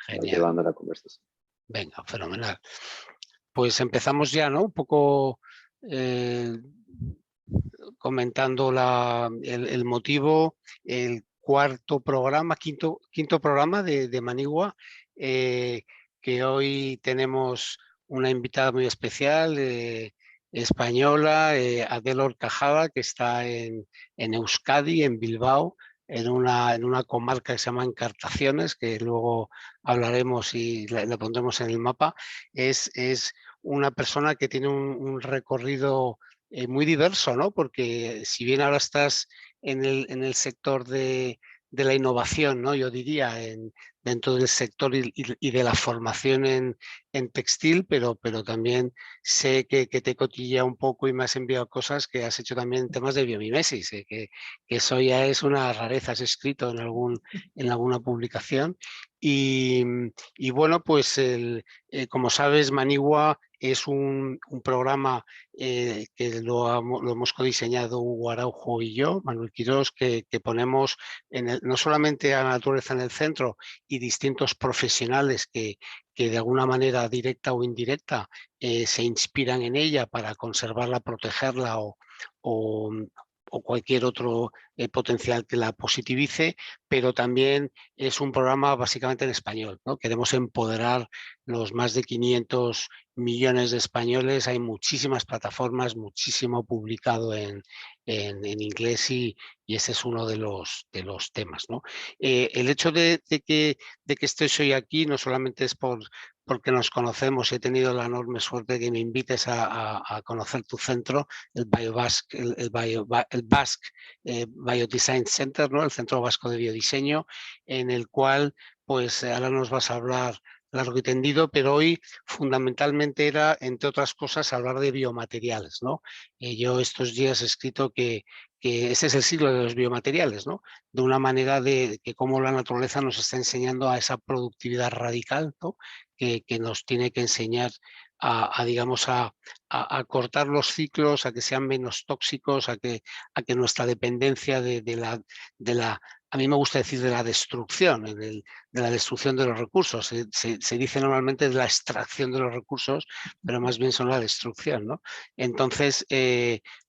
Genial. llevando la conversación. Venga, fenomenal. Pues empezamos ya, ¿no? Un poco comentando el motivo, el cuarto programa, quinto programa de Manigua, que hoy tenemos una invitada muy especial, española, Adela Horcajada, que está en Euskadi, en Bilbao, en una comarca que se llama Encartaciones, que luego hablaremos y la pondremos en el mapa. Es una persona que tiene un recorrido muy diverso, ¿no? Porque si bien ahora estás en el sector de la innovación, ¿no? Yo diría, dentro del sector y de la formación en textil, pero también sé que te cotilla un poco y me has enviado cosas que has hecho también en temas de biomimesis, que eso ya es una rareza, has escrito en alguna publicación. Y bueno, pues como sabes, Manigua es un programa que lo hemos codiseñado Hugo Araujo y yo, Manuel Quirós, que ponemos no solamente a la naturaleza en el centro y distintos profesionales que de alguna manera directa o indirecta se inspiran en ella para conservarla, protegerla o, o cualquier otro potencial que la positivice, pero también es un programa básicamente en español, ¿no? Queremos empoderar los más de 500 millones de españoles, hay muchísimas plataformas, muchísimo publicado en inglés y ese es uno de los temas, ¿no? El hecho de que estés hoy aquí no solamente es porque nos conocemos, he tenido la enorme suerte de que me invites a conocer tu centro, el BioBasque, el Basque Biodesign Center, ¿no? El Centro Vasco de Biodiseño, en el cual pues ahora nos vas a hablar largo y tendido, pero hoy fundamentalmente era, entre otras cosas, hablar de biomateriales, ¿no? Yo estos días he escrito que ese es el siglo de los biomateriales, ¿no? De una manera de que cómo la naturaleza nos está enseñando a esa productividad radical, ¿no? Que nos tiene que enseñar digamos, a cortar los ciclos, a que sean menos tóxicos, a que nuestra dependencia de la, a mí me gusta decir de la destrucción, de la destrucción de los recursos. Se dice normalmente de la extracción de los recursos, pero más bien son la destrucción, ¿no? Entonces,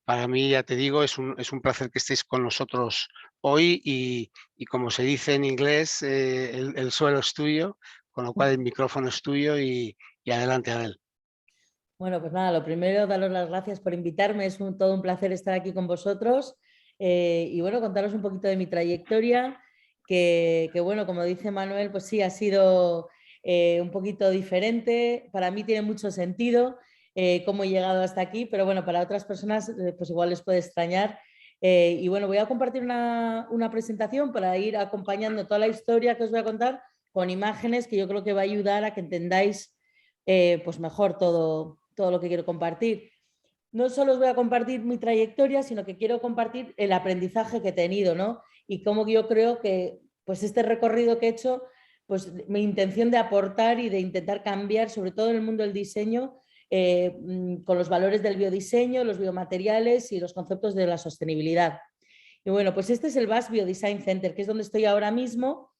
para mí, ya te digo, es un placer que estéis con nosotros hoy y como se dice en inglés, el suelo es tuyo, con lo cual el micrófono es tuyo y adelante, Adel. Bueno, pues nada, lo primero, daros las gracias por invitarme, es todo un placer estar aquí con vosotros y bueno, contaros un poquito de mi trayectoria, que bueno, como dice Manuel, pues sí, ha sido un poquito diferente, para mí tiene mucho sentido cómo he llegado hasta aquí, pero bueno, para otras personas pues igual les puede extrañar. Y bueno, voy a compartir una presentación para ir acompañando toda la historia que os voy a contar con imágenes que yo creo que va a ayudar a que entendáis pues mejor todo lo que quiero compartir. No solo os voy a compartir mi trayectoria, sino que quiero compartir el aprendizaje que he tenido, ¿no? Y cómo yo creo que pues este recorrido que he hecho, pues mi intención de aportar y de intentar cambiar, sobre todo en el mundo del diseño, con los valores del biodiseño, los biomateriales y los conceptos de la sostenibilidad. Y bueno, pues este es el Basque Biodesign Center, que es donde estoy ahora mismo,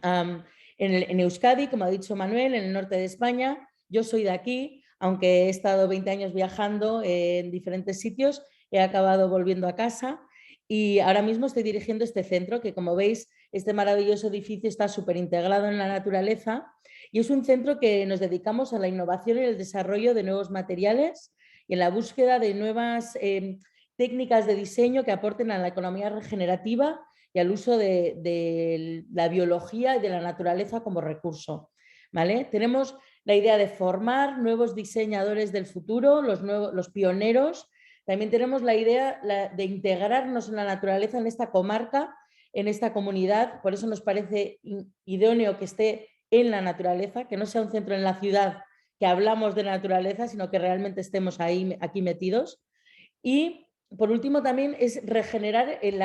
en Euskadi, como ha dicho Manuel, en el norte de España. Yo soy de aquí, aunque he estado 20 años viajando en diferentes sitios, he acabado volviendo a casa y ahora mismo estoy dirigiendo este centro que, como veis, este maravilloso edificio está súper integrado en la naturaleza y es un centro que nos dedicamos a la innovación y el desarrollo de nuevos materiales y en la búsqueda de nuevas técnicas de diseño que aporten a la economía regenerativa y al uso de la biología y de la naturaleza como recurso, ¿vale? Tenemos la idea de formar nuevos diseñadores del futuro, los pioneros. También tenemos la idea de integrarnos en la naturaleza, en esta comarca, en esta comunidad. Por eso nos parece idóneo que esté en la naturaleza, que no sea un centro en la ciudad que hablamos de naturaleza, sino que realmente estemos ahí, aquí metidos. Y por último también es regenerar el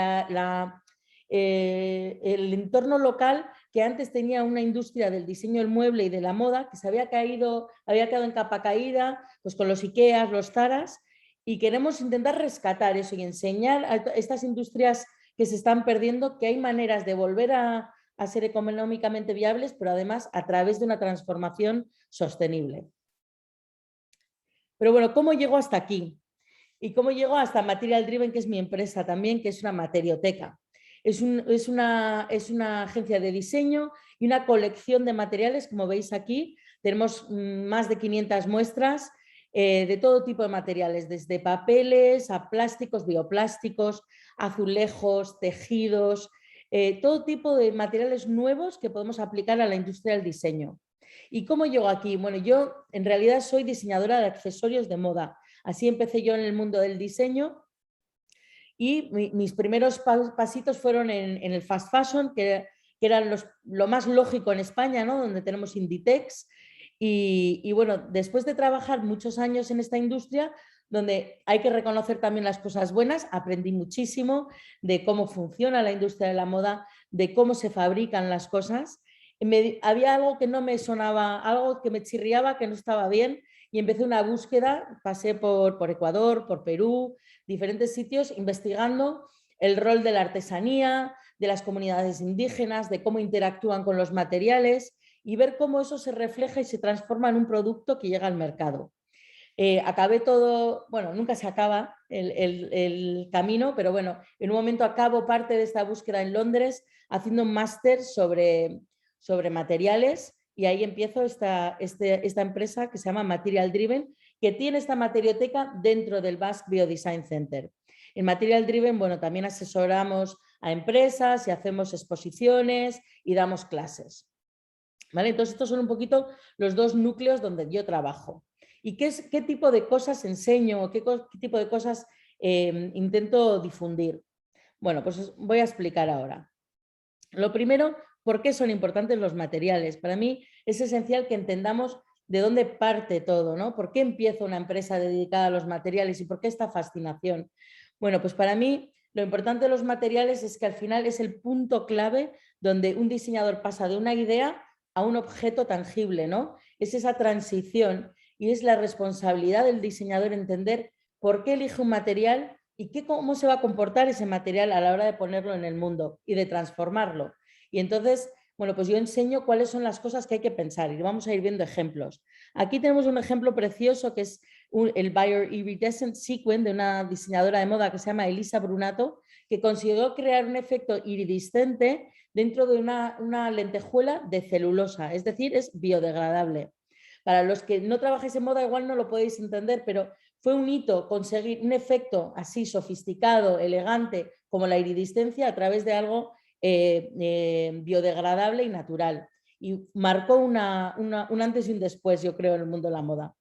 entorno local, que antes tenía una industria del diseño del mueble y de la moda que se había quedado en capa caída, pues con los Ikeas, los Zaras, y queremos intentar rescatar eso y enseñar a estas industrias que se están perdiendo que hay maneras de volver a a ser económicamente viables, pero además a través de una transformación sostenible. Pero bueno, ¿cómo llego hasta aquí? ¿Y cómo llego hasta Material Driven, que es mi empresa también, que es una materioteca? Es una agencia de diseño y una colección de materiales, como veis aquí. Tenemos más de 500 muestras de todo tipo de materiales, desde papeles a plásticos, bioplásticos, azulejos, tejidos, todo tipo de materiales nuevos que podemos aplicar a la industria del diseño. ¿Y cómo llego aquí? Bueno, yo en realidad soy diseñadora de accesorios de moda. Así empecé yo en el mundo del diseño y mis primeros pasitos fueron en el fast fashion, que eran lo más lógico en España, ¿no? Donde tenemos Inditex. Y bueno, después de trabajar muchos años en esta industria, donde hay que reconocer también las cosas buenas, aprendí muchísimo de cómo funciona la industria de la moda, de cómo se fabrican las cosas. Había algo que no me sonaba, algo que me chirriaba, que no estaba bien, y empecé una búsqueda, pasé por Ecuador, por Perú, diferentes sitios, investigando el rol de la artesanía, de las comunidades indígenas, de cómo interactúan con los materiales y ver cómo eso se refleja y se transforma en un producto que llega al mercado. Acabé todo, bueno, nunca se acaba el camino, pero bueno, en un momento acabo parte de esta búsqueda en Londres haciendo un máster sobre materiales y ahí empiezo esta empresa que se llama Material Driven, que tiene esta materioteca dentro del Basque Biodesign Center. En Material Driven, bueno, también asesoramos a empresas y hacemos exposiciones y damos clases. ¿Vale? Entonces, estos son un poquito los dos núcleos donde yo trabajo. ¿Y qué tipo de cosas enseño o qué tipo de cosas intento difundir? Bueno, pues os voy a explicar ahora. Lo primero, ¿por qué son importantes los materiales? Para mí es esencial que entendamos de dónde parte todo, ¿no? ¿Por qué empieza una empresa dedicada a los materiales y por qué esta fascinación? Bueno, pues para mí lo importante de los materiales es que al final es el punto clave donde un diseñador pasa de una idea a un objeto tangible, ¿no? Es esa transición y es la responsabilidad del diseñador entender por qué elige un material y cómo se va a comportar ese material a la hora de ponerlo en el mundo y de transformarlo. Y entonces, bueno, pues yo enseño cuáles son las cosas que hay que pensar y vamos a ir viendo ejemplos. Aquí tenemos un ejemplo precioso que es el Bio-Iridescent Sequin de una diseñadora de moda que se llama Elisa Brunato, que consiguió crear un efecto iridiscente dentro de una lentejuela de celulosa, es decir, es biodegradable. Para los que no trabajáis en moda igual no lo podéis entender, pero fue un hito conseguir un efecto así sofisticado, elegante, como la iridiscencia a través de algo biodegradable y natural. Y marcó un antes y un después, yo creo, en el mundo de la moda.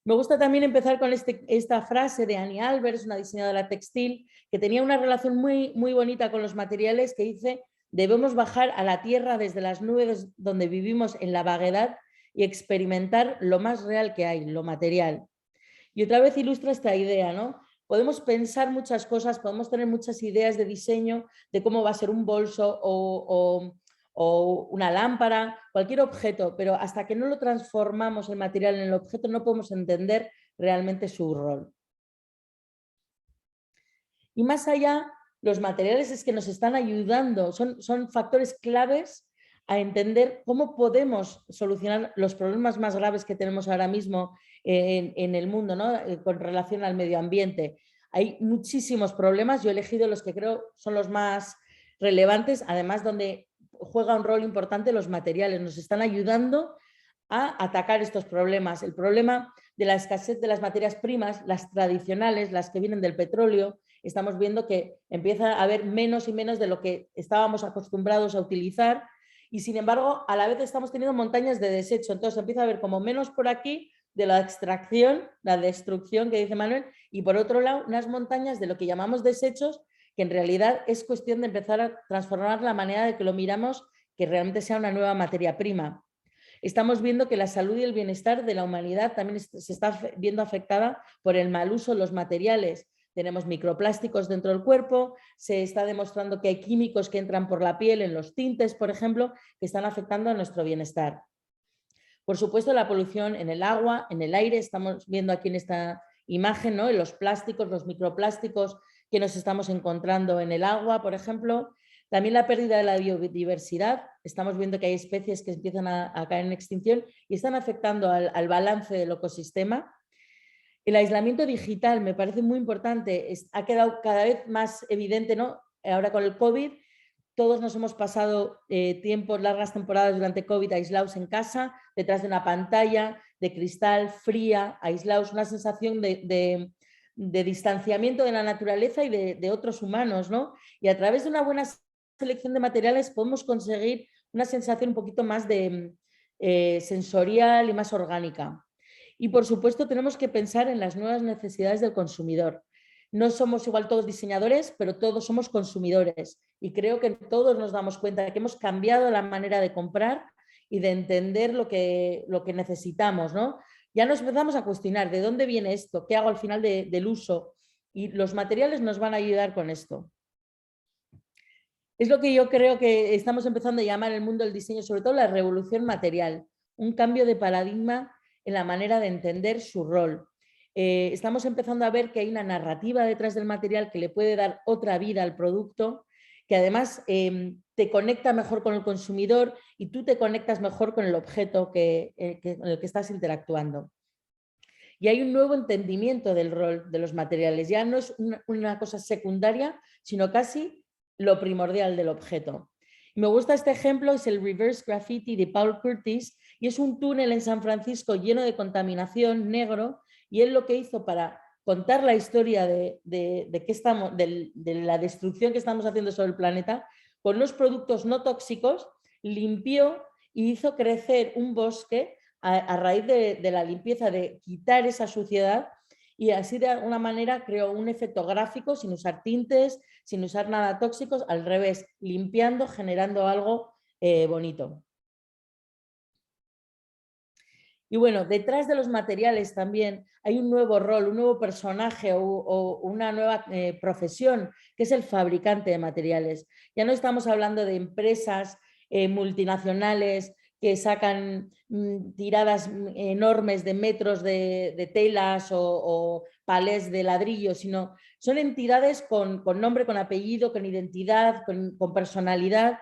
Me gusta también empezar con esta frase de Annie Albers, una diseñadora textil, que tenía una relación muy, muy bonita con los materiales, que dice: debemos bajar a la tierra desde las nubes donde vivimos en la vaguedad y experimentar lo más real que hay, lo material. Y otra vez ilustra esta idea, ¿no? Podemos pensar muchas cosas, podemos tener muchas ideas de diseño, de cómo va a ser un bolso o una lámpara, cualquier objeto, pero hasta que no lo transformamos el material en el objeto no podemos entender realmente su rol. Y más allá, los materiales es que nos están ayudando, son factores claves a entender cómo podemos solucionar los problemas más graves que tenemos ahora mismo en el mundo, ¿no? Con relación al medio ambiente. Hay muchísimos problemas, yo he elegido los que creo son los más relevantes, además donde juega un rol importante los materiales, nos están ayudando a atacar estos problemas. El problema de la escasez de las materias primas, las tradicionales, las que vienen del petróleo, estamos viendo que empieza a haber menos y menos de lo que estábamos acostumbrados a utilizar y sin embargo a la vez estamos teniendo montañas de desecho, entonces empieza a haber como menos por aquí de la extracción, la destrucción que dice Manuel, y por otro lado unas montañas de lo que llamamos desechos, que en realidad es cuestión de empezar a transformar la manera de que lo miramos, que realmente sea una nueva materia prima. Estamos viendo que la salud y el bienestar de la humanidad también se está viendo afectada por el mal uso de los materiales. Tenemos microplásticos dentro del cuerpo, se está demostrando que hay químicos que entran por la piel, en los tintes, por ejemplo, que están afectando a nuestro bienestar. Por supuesto, la polución en el agua, en el aire, estamos viendo aquí en esta imagen, ¿no? En los plásticos, los microplásticos que nos estamos encontrando en el agua, por ejemplo. También la pérdida de la biodiversidad. Estamos viendo que hay especies que empiezan a caer en extinción y están afectando al balance del ecosistema. El aislamiento digital me parece muy importante, ha quedado cada vez más evidente, ¿no? Ahora con el COVID, todos nos hemos pasado largas temporadas durante COVID aislados en casa, detrás de una pantalla de cristal fría, aislados, una sensación de distanciamiento de la naturaleza y de otros humanos, ¿no? Y a través de una buena selección de materiales podemos conseguir una sensación un poquito más sensorial y más orgánica. Y por supuesto tenemos que pensar en las nuevas necesidades del consumidor. No somos igual todos diseñadores, pero todos somos consumidores. Y creo que todos nos damos cuenta de que hemos cambiado la manera de comprar y de entender lo que necesitamos, ¿no? Ya nos empezamos a cuestionar de dónde viene esto, qué hago al final del uso. Y los materiales nos van a ayudar con esto. Es lo que yo creo que estamos empezando a llamar en el mundo del diseño, sobre todo la revolución material, un cambio de paradigma en la manera de entender su rol. Estamos empezando a ver que hay una narrativa detrás del material que le puede dar otra vida al producto, que además te conecta mejor con el consumidor y tú te conectas mejor con el objeto con el que estás interactuando. Y hay un nuevo entendimiento del rol de los materiales. Ya no es una cosa secundaria, sino casi lo primordial del objeto. Me gusta este ejemplo, es el Reverse Graffiti de Paul Curtis, y es un túnel en San Francisco lleno de contaminación, negro, y él lo que hizo para contar la historia de la destrucción que estamos haciendo sobre el planeta, con los productos no tóxicos, limpió y hizo crecer un bosque a raíz de la limpieza, de quitar esa suciedad, y así de alguna manera creó un efecto gráfico sin usar tintes, sin usar nada tóxicos, al revés, limpiando, generando algo bonito. Y bueno, detrás de los materiales también hay un nuevo rol, un nuevo personaje o una nueva profesión, que es el fabricante de materiales. Ya no estamos hablando de empresas multinacionales que sacan tiradas enormes de metros de telas o palés de ladrillo, sino son entidades con nombre, con apellido, con identidad, con personalidad.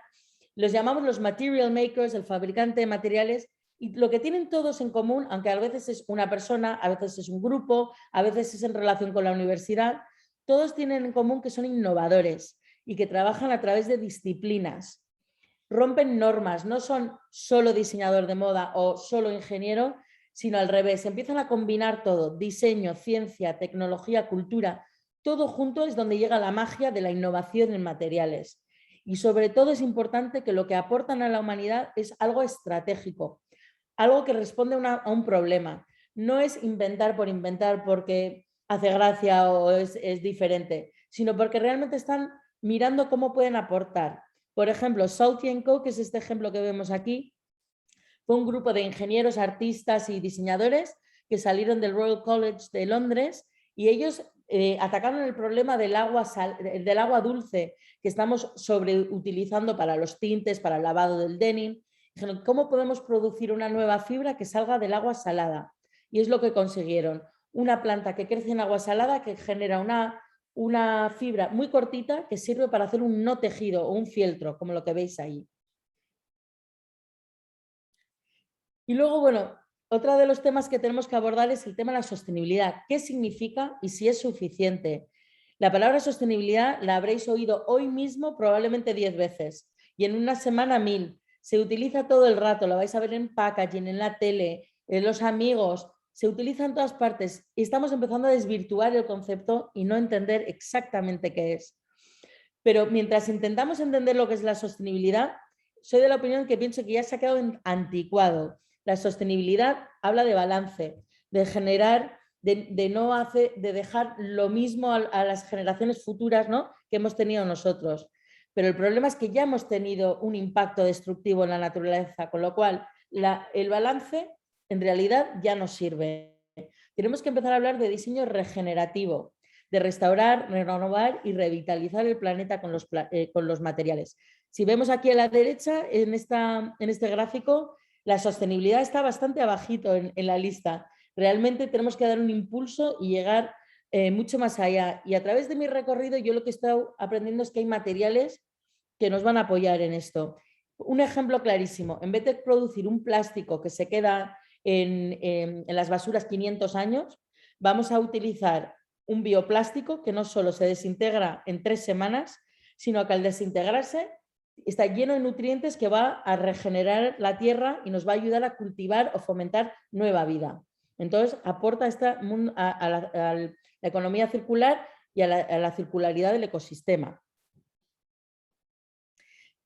Los llamamos los material makers, el fabricante de materiales, y lo que tienen todos en común, aunque a veces es una persona, a veces es un grupo, a veces es en relación con la universidad, todos tienen en común que son innovadores y que trabajan a través de disciplinas. Rompen normas, no son solo diseñador de moda o solo ingeniero, sino al revés. Empiezan a combinar todo, diseño, ciencia, tecnología, cultura, todo junto es donde llega la magia de la innovación en materiales. Y sobre todo es importante que lo que aportan a la humanidad es algo estratégico, algo que responde a un problema. No es inventar por inventar porque hace gracia o es diferente, sino porque realmente están mirando cómo pueden aportar. Por ejemplo, Salty & Co, que es este ejemplo que vemos aquí, fue un grupo de ingenieros, artistas y diseñadores que salieron del Royal College de Londres, y ellos atacaron el problema del agua dulce que estamos sobreutilizando para los tintes, para el lavado del denim. Dijeron, ¿cómo podemos producir una nueva fibra que salga del agua salada? Y es lo que consiguieron. Una planta que crece en agua salada que genera una fibra muy cortita que sirve para hacer un no tejido o un fieltro, como lo que veis ahí. Y luego, bueno, otro de los temas que tenemos que abordar es el tema de la sostenibilidad. ¿Qué significa y si es suficiente? La palabra sostenibilidad la habréis oído hoy mismo probablemente 10 veces y en una semana 1000. Se utiliza todo el rato, lo vais a ver en packaging, en la tele, en los amigos, se utiliza en todas partes y estamos empezando a desvirtuar el concepto y no entender exactamente qué es. Pero mientras intentamos entender lo que es la sostenibilidad, soy de la opinión que pienso que ya se ha quedado anticuado. La sostenibilidad habla de balance, de generar, de dejar lo mismo a las generaciones futuras, ¿no?, que hemos tenido nosotros. Pero el problema es que ya hemos tenido un impacto destructivo en la naturaleza, con lo cual el balance en realidad ya no sirve. Tenemos que empezar a hablar de diseño regenerativo, de restaurar, renovar y revitalizar el planeta con los materiales. Si vemos aquí a la derecha, en este gráfico, la sostenibilidad está bastante abajito en la lista. Realmente tenemos que dar un impulso y llegar mucho más allá. Y a través de mi recorrido, yo lo que he estado aprendiendo es que hay materiales que nos van a apoyar en esto. Un ejemplo clarísimo, en vez de producir un plástico que se queda en las basuras 500 años, vamos a utilizar un bioplástico que no solo se desintegra en 3 semanas, sino que al desintegrarse está lleno de nutrientes que va a regenerar la tierra y nos va a ayudar a cultivar o fomentar nueva vida. Entonces, aporta a la economía circular y a la circularidad del ecosistema.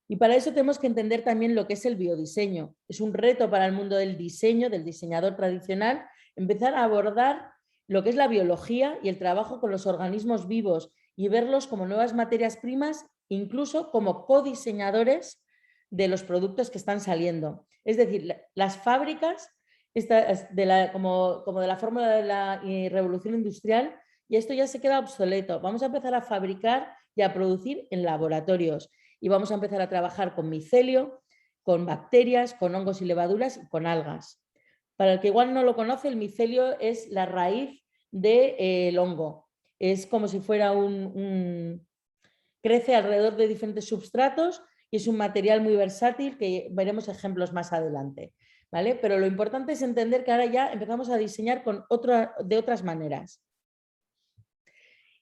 Y para eso tenemos que entender también lo que es el biodiseño. Es un reto para el mundo del diseño, del diseñador tradicional, empezar a abordar lo que es la biología y el trabajo con los organismos vivos y verlos como nuevas materias primas, incluso como codiseñadores de los productos que están saliendo. Es decir, las fábricas, como de la fórmula de la revolución industrial, y esto ya se queda obsoleto. Vamos a empezar a fabricar y a producir en laboratorios. Y vamos a empezar a trabajar con micelio, con bacterias, con hongos y levaduras y con algas. Para el que igual no lo conoce, el micelio es la raíz del hongo. Es como si fuera crece alrededor de diferentes substratos y es un material muy versátil que veremos ejemplos más adelante, ¿vale? Pero lo importante es entender que ahora ya empezamos a diseñar de otras maneras.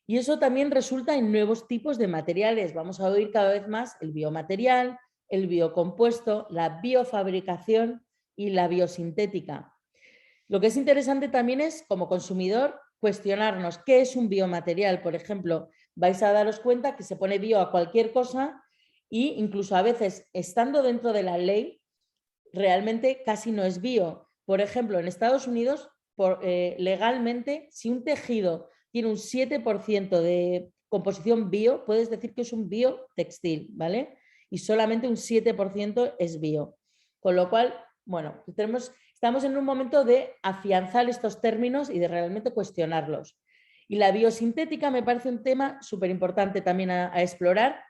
Y eso también resulta en nuevos tipos de materiales. Vamos a oír cada vez más el biomaterial, el biocompuesto, la biofabricación y la biosintética. Lo que es interesante también es, como consumidor, cuestionarnos qué es un biomaterial. Por ejemplo, vais a daros cuenta que se pone bio a cualquier cosa e incluso a veces, estando dentro de la ley, realmente casi no es bio. Por ejemplo, en Estados Unidos, legalmente, si un tejido tiene un 7% de composición bio, puedes decir que es un biotextil, ¿vale? Y solamente un 7% es bio. Con lo cual, bueno, estamos en un momento de afianzar estos términos y de realmente cuestionarlos. Y la biosintética me parece un tema súper importante también a explorar,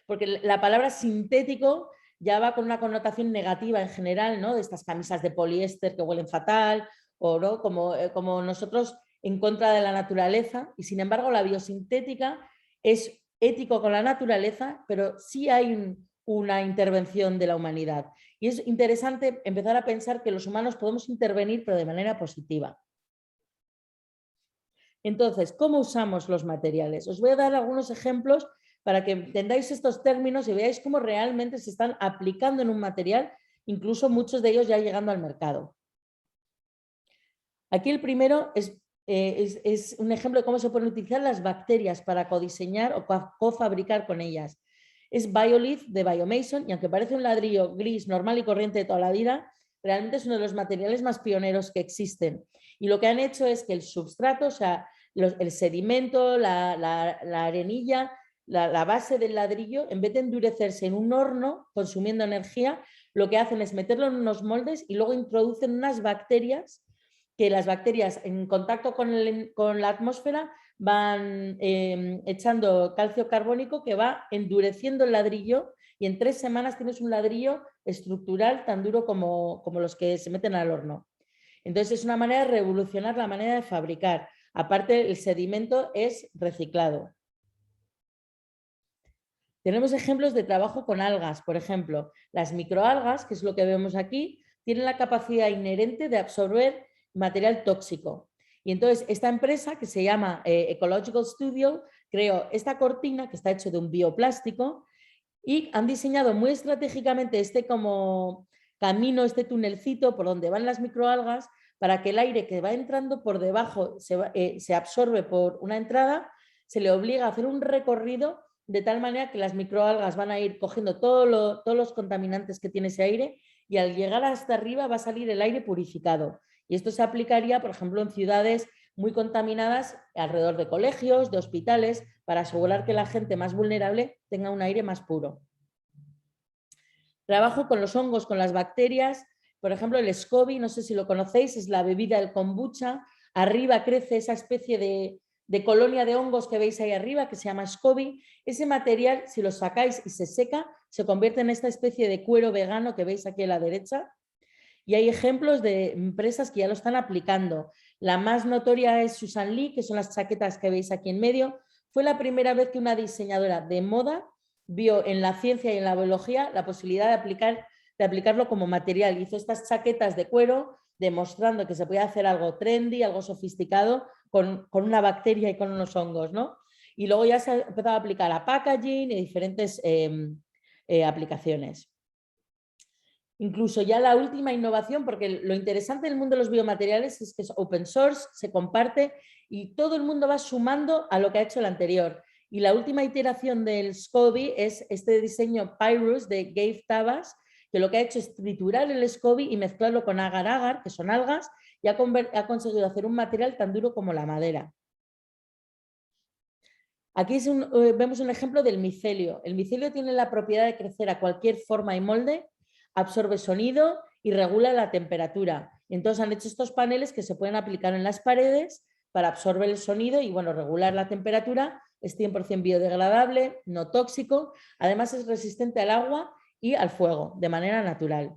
porque la palabra sintético ya va con una connotación negativa en general, ¿no? De estas camisas de poliéster que huelen fatal, o ¿no? como nosotros en contra de la naturaleza, y sin embargo la biosintética es ético con la naturaleza, pero sí hay una intervención de la humanidad. Y es interesante empezar a pensar que los humanos podemos intervenir, pero de manera positiva. Entonces, ¿cómo usamos los materiales? Os voy a dar algunos ejemplos para que entendáis estos términos y veáis cómo realmente se están aplicando en un material, incluso muchos de ellos ya llegando al mercado. Aquí el primero es un ejemplo de cómo se pueden utilizar las bacterias para codiseñar o cofabricar con ellas. Es Biolith de Biomason y aunque parece un ladrillo gris normal y corriente de toda la vida, realmente es uno de los materiales más pioneros que existen. Y lo que han hecho es que el substrato, o sea, el sedimento, la arenilla, la base del ladrillo, en vez de endurecerse en un horno consumiendo energía, lo que hacen es meterlo en unos moldes y luego introducen unas bacterias que las bacterias en contacto con la atmósfera van echando calcio carbónico que va endureciendo el ladrillo y en 3 semanas tienes un ladrillo estructural tan duro como los que se meten al horno. Entonces es una manera de revolucionar la manera de fabricar. Aparte, el sedimento es reciclado. Tenemos ejemplos de trabajo con algas, por ejemplo, las microalgas, que es lo que vemos aquí, tienen la capacidad inherente de absorber material tóxico. Y entonces esta empresa, que se llama Ecological Studio, creó esta cortina que está hecho de un bioplástico y han diseñado muy estratégicamente este como camino, este tunelcito por donde van las microalgas para que el aire que va entrando por debajo se absorbe por una entrada, se le obliga a hacer un recorrido de tal manera que las microalgas van a ir cogiendo todos los contaminantes que tiene ese aire y al llegar hasta arriba va a salir el aire purificado. Y esto se aplicaría, por ejemplo, en ciudades muy contaminadas alrededor de colegios, de hospitales, para asegurar que la gente más vulnerable tenga un aire más puro. Trabajo con los hongos, con las bacterias. Por ejemplo, el SCOBY, no sé si lo conocéis, es la bebida del kombucha. Arriba crece esa especie de colonia de hongos que veis ahí arriba, que se llama SCOBY. Ese material, si lo sacáis y se seca, se convierte en esta especie de cuero vegano que veis aquí a la derecha. Y hay ejemplos de empresas que ya lo están aplicando. La más notoria es Susan Lee, que son las chaquetas que veis aquí en medio. Fue la primera vez que una diseñadora de moda vio en la ciencia y en la biología la posibilidad de aplicarlo como material. Hizo estas chaquetas de cuero demostrando que se podía hacer algo trendy, algo sofisticado con una bacteria y con unos hongos, ¿no? Y luego ya se ha empezado a aplicar a packaging y diferentes aplicaciones. Incluso ya la última innovación, porque lo interesante del mundo de los biomateriales es que es open source, se comparte y todo el mundo va sumando a lo que ha hecho el anterior. Y la última iteración del SCOBY es este diseño Pyrus de Gabe Tavas, que lo que ha hecho es triturar el SCOBY y mezclarlo con agar-agar, que son algas, y ha conseguido hacer un material tan duro como la madera. Aquí vemos un ejemplo del micelio. El micelio tiene la propiedad de crecer a cualquier forma y molde, absorbe sonido y regula la temperatura. Entonces han hecho estos paneles que se pueden aplicar en las paredes para absorber el sonido y bueno, regular la temperatura. Es 100% biodegradable, no tóxico. Además es resistente al agua y al fuego de manera natural.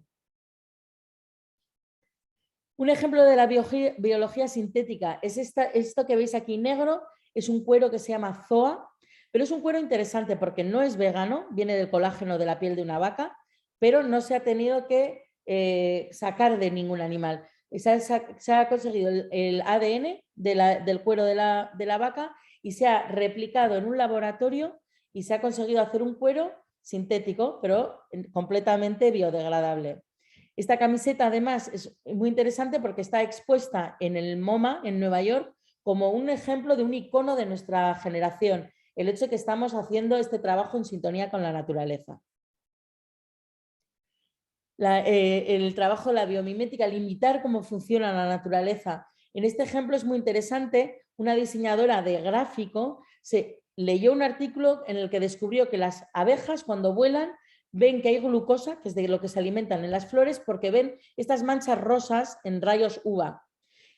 Un ejemplo de la biología sintética es esto que veis aquí negro. Es un cuero que se llama ZOA, pero es un cuero interesante porque no es vegano, viene del colágeno de la piel de una vaca, pero no se ha tenido que sacar de ningún animal. Se ha conseguido el ADN del cuero de la vaca y se ha replicado en un laboratorio y se ha conseguido hacer un cuero sintético, pero completamente biodegradable. Esta camiseta además es muy interesante porque está expuesta en el MoMA en Nueva York como un ejemplo de un icono de nuestra generación, el hecho de que estamos haciendo este trabajo en sintonía con la naturaleza. El trabajo de la biomimética, el imitar cómo funciona la naturaleza. En este ejemplo es muy interesante, una diseñadora de gráfico leyó un artículo en el que descubrió que las abejas cuando vuelan ven que hay glucosa, que es de lo que se alimentan en las flores, porque ven estas manchas rosas en rayos UVA.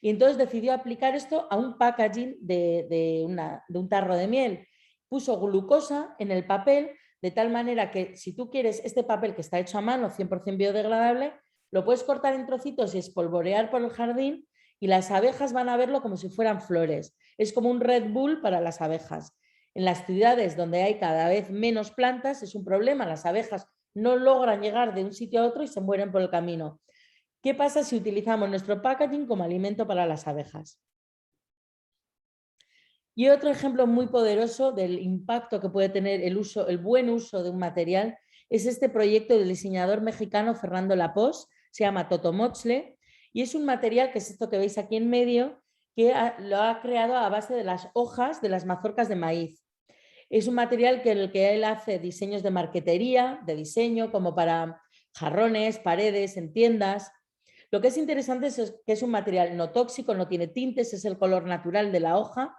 Y entonces decidió aplicar esto a un packaging de un tarro de miel. Puso glucosa en el papel de tal manera que si tú quieres este papel que está hecho a mano, 100% biodegradable, lo puedes cortar en trocitos y espolvorear por el jardín y las abejas van a verlo como si fueran flores. Es como un Red Bull para las abejas. En las ciudades donde hay cada vez menos plantas es un problema, las abejas no logran llegar de un sitio a otro y se mueren por el camino. ¿Qué pasa si utilizamos nuestro packaging como alimento para las abejas? Y otro ejemplo muy poderoso del impacto que puede tener el buen uso de un material es este proyecto del diseñador mexicano Fernando Lapós, se llama Totomoxle, y es un material que es esto que veis aquí en medio, que lo ha creado a base de las hojas de las mazorcas de maíz. Es un material en el que él hace diseños de marquetería, de diseño, como para jarrones, paredes, en tiendas. Lo que es interesante es que es un material no tóxico, no tiene tintes, es el color natural de la hoja.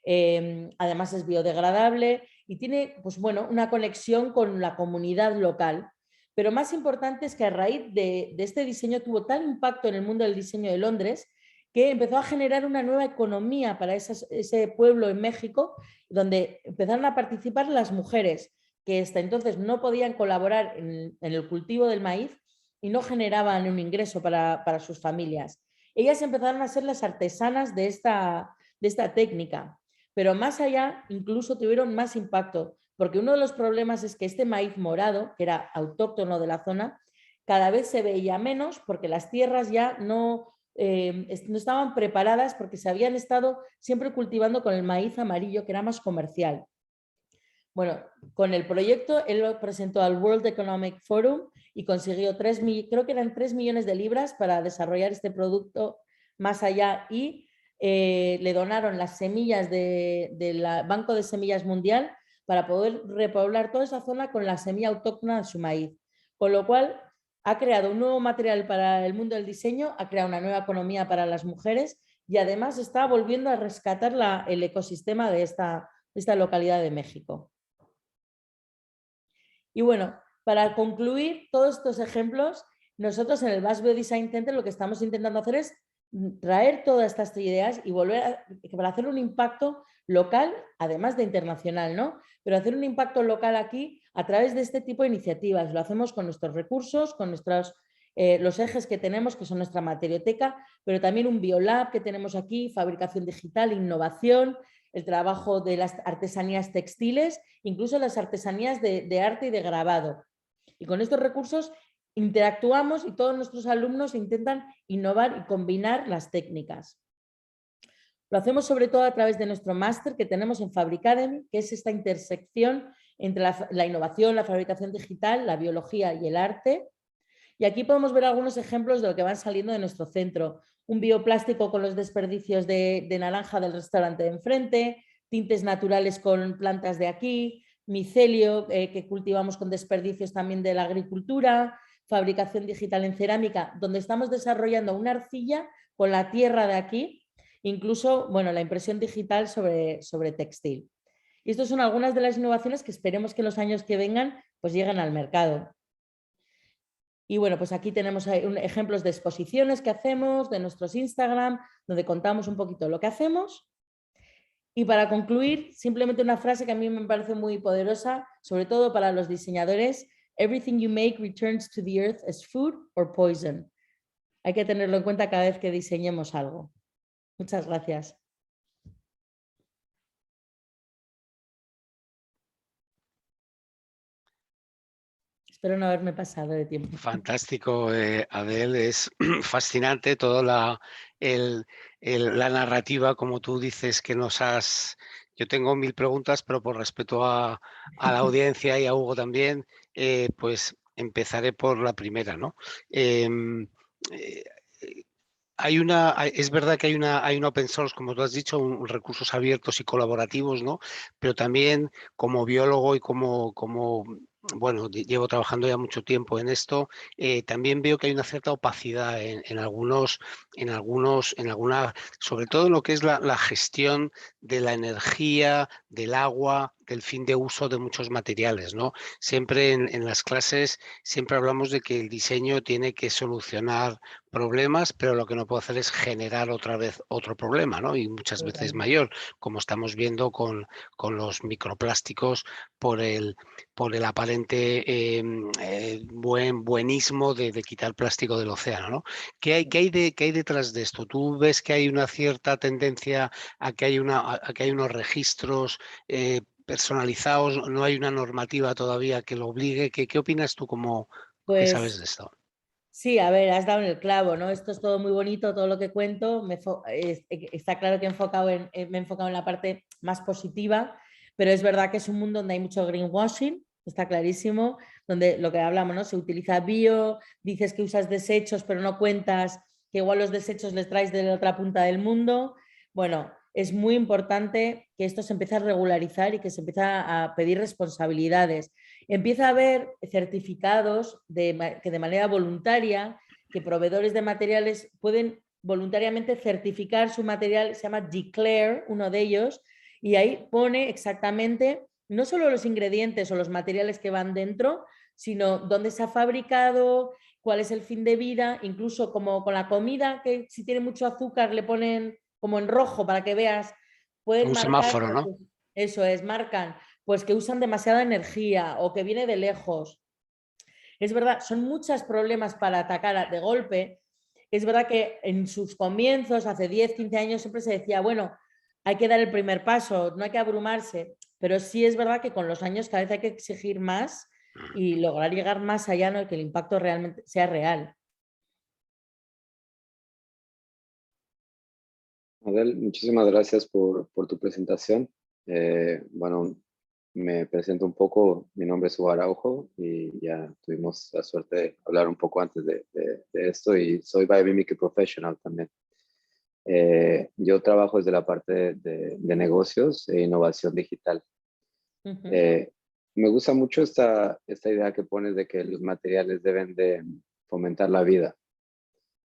Además es biodegradable y tiene pues bueno, una conexión con la comunidad local. Pero más importante es que a raíz de este diseño tuvo tal impacto en el mundo del diseño de Londres que empezó a generar una nueva economía para ese pueblo en México, donde empezaron a participar las mujeres que hasta entonces no podían colaborar en el cultivo del maíz y no generaban un ingreso para sus familias. Ellas empezaron a ser las artesanas de esta técnica. Pero más allá, incluso tuvieron más impacto, porque uno de los problemas es que este maíz morado, que era autóctono de la zona, cada vez se veía menos porque las tierras ya no estaban preparadas porque se habían estado siempre cultivando con el maíz amarillo, que era más comercial. Bueno, con el proyecto él lo presentó al World Economic Forum y consiguió creo que eran 3 millones de libras para desarrollar este producto más allá y le donaron las semillas del Banco de Semillas Mundial para poder repoblar toda esa zona con la semilla autóctona de su maíz. Con lo cual ha creado un nuevo material para el mundo del diseño, ha creado una nueva economía para las mujeres y además está volviendo a rescatar el ecosistema de esta localidad de México. Y bueno, para concluir todos estos ejemplos, nosotros en el Basque Biodesign Center lo que estamos intentando hacer es traer todas estas ideas y para hacer un impacto local, además de internacional, ¿no? Pero hacer un impacto local aquí a través de este tipo de iniciativas. Lo hacemos con nuestros recursos, con los ejes que tenemos, que son nuestra materioteca, pero también un biolab que tenemos aquí, fabricación digital, innovación, el trabajo de las artesanías textiles, incluso las artesanías de arte y de grabado. Y con estos recursos interactuamos y todos nuestros alumnos intentan innovar y combinar las técnicas. Lo hacemos sobre todo a través de nuestro máster que tenemos en Fabricademy, que es esta intersección entre la innovación, la fabricación digital, la biología y el arte. Y aquí podemos ver algunos ejemplos de lo que van saliendo de nuestro centro. Un bioplástico con los desperdicios de naranja del restaurante de enfrente, tintes naturales con plantas de aquí, micelio que cultivamos con desperdicios también de la agricultura, fabricación digital en cerámica, donde estamos desarrollando una arcilla con la tierra de aquí, incluso bueno, la impresión digital sobre textil. Y estas son algunas de las innovaciones que esperemos que en los años que vengan pues lleguen al mercado. Y bueno, pues aquí tenemos ejemplos de exposiciones que hacemos, de nuestros Instagram, donde contamos un poquito lo que hacemos. Y para concluir, simplemente una frase que a mí me parece muy poderosa, sobre todo para los diseñadores: everything you make returns to the earth as food or poison. Hay que tenerlo en cuenta cada vez que diseñemos algo. Muchas gracias. Espero no haberme pasado de tiempo. Fantástico, Adel, es fascinante toda la narrativa, como tú dices, que nos has... Yo tengo 1000 preguntas, pero por respeto a la audiencia y a Hugo también, pues empezaré por la primera, ¿no? Em, eh, es verdad que hay una open source, como tú has dicho, recursos abiertos y colaborativos, ¿no? Pero también como biólogo y bueno, llevo trabajando ya mucho tiempo en esto, también veo que hay una cierta opacidad sobre todo en lo que es la gestión de la energía, del agua, del fin de uso de muchos materiales, ¿no? Siempre en las clases, siempre hablamos de que el diseño tiene que solucionar problemas, pero lo que no puedo hacer es generar otra vez otro problema, ¿no? Y muchas veces mayor, como estamos viendo con los microplásticos por el aparente buenismo de quitar plástico del océano, ¿no? ¿Qué hay detrás de esto? ¿Tú ves que hay una cierta tendencia a que hay unos registros personalizados? ¿No hay una normativa todavía que lo obligue? ¿Qué opinas tú qué sabes Pues de esto? sí, a ver, has dado en el clavo, ¿no? Esto es todo muy bonito, todo lo que cuento. Está claro que me he enfocado en la parte más positiva, pero es verdad que es un mundo donde hay mucho greenwashing, está clarísimo, donde lo que hablamos, ¿no? Se utiliza bio, dices que usas desechos, pero no cuentas que igual los desechos les traes de la otra punta del mundo. Bueno, es muy importante que esto se empiece a regularizar y que se empiece a pedir responsabilidades. Empieza a haber certificados que de manera voluntaria, que proveedores de materiales pueden voluntariamente certificar su material, se llama Declare, uno de ellos, y ahí pone exactamente no solo los ingredientes o los materiales que van dentro, sino dónde se ha fabricado, cuál es el fin de vida, incluso como con la comida, que si tiene mucho azúcar le ponen como en rojo para que veas, pueden Un marcar, semáforo, ¿no? eso es, marcan pues que usan demasiada energía o que viene de lejos. Es verdad, son muchos problemas para atacar de golpe. Es verdad que en sus comienzos, hace 10, 15 años, siempre se decía, bueno, hay que dar el primer paso, no hay que abrumarse, pero sí es verdad que con los años cada vez hay que exigir más y lograr llegar más allá, ¿no? Que el impacto realmente sea real. Adel, muchísimas gracias por tu presentación. Bueno, me presento un poco, mi nombre es Hugo Araujo y ya tuvimos la suerte de hablar un poco antes de esto y soy Biomimetic Professional también. Yo trabajo desde la parte de negocios e innovación digital. Eh, Me gusta mucho esta idea que pones de que los materiales deben de fomentar la vida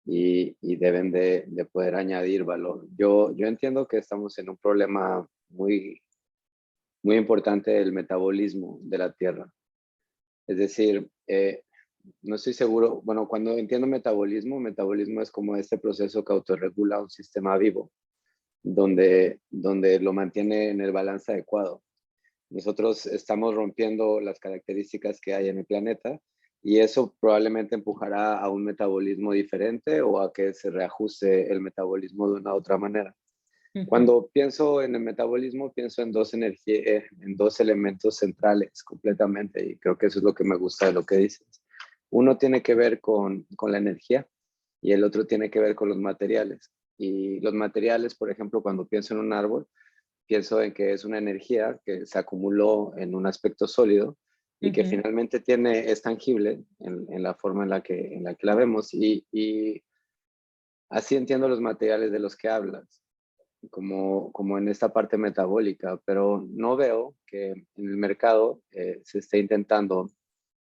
y deben de poder añadir valor. Yo entiendo que estamos en un problema muy importante del metabolismo de la Tierra. Es decir, no estoy seguro, bueno, cuando entiendo metabolismo es como este proceso que autorregula un sistema vivo, donde lo mantiene en el balance adecuado. Nosotros estamos rompiendo las características que hay en el planeta y eso probablemente empujará a un metabolismo diferente o a que se reajuste el metabolismo de una otra manera. Cuando pienso en el metabolismo, pienso en en dos elementos centrales completamente, y creo que eso es lo que me gusta de lo que dices. Uno tiene que ver con la energía y el otro tiene que ver con los materiales. Y los materiales, por ejemplo, cuando pienso en un árbol, pienso en que es una energía que se acumuló en un aspecto sólido y que finalmente es tangible en la forma en la que la vemos. Y así entiendo los materiales de los que hablas, como en esta parte metabólica, pero no veo que en el mercado se esté intentando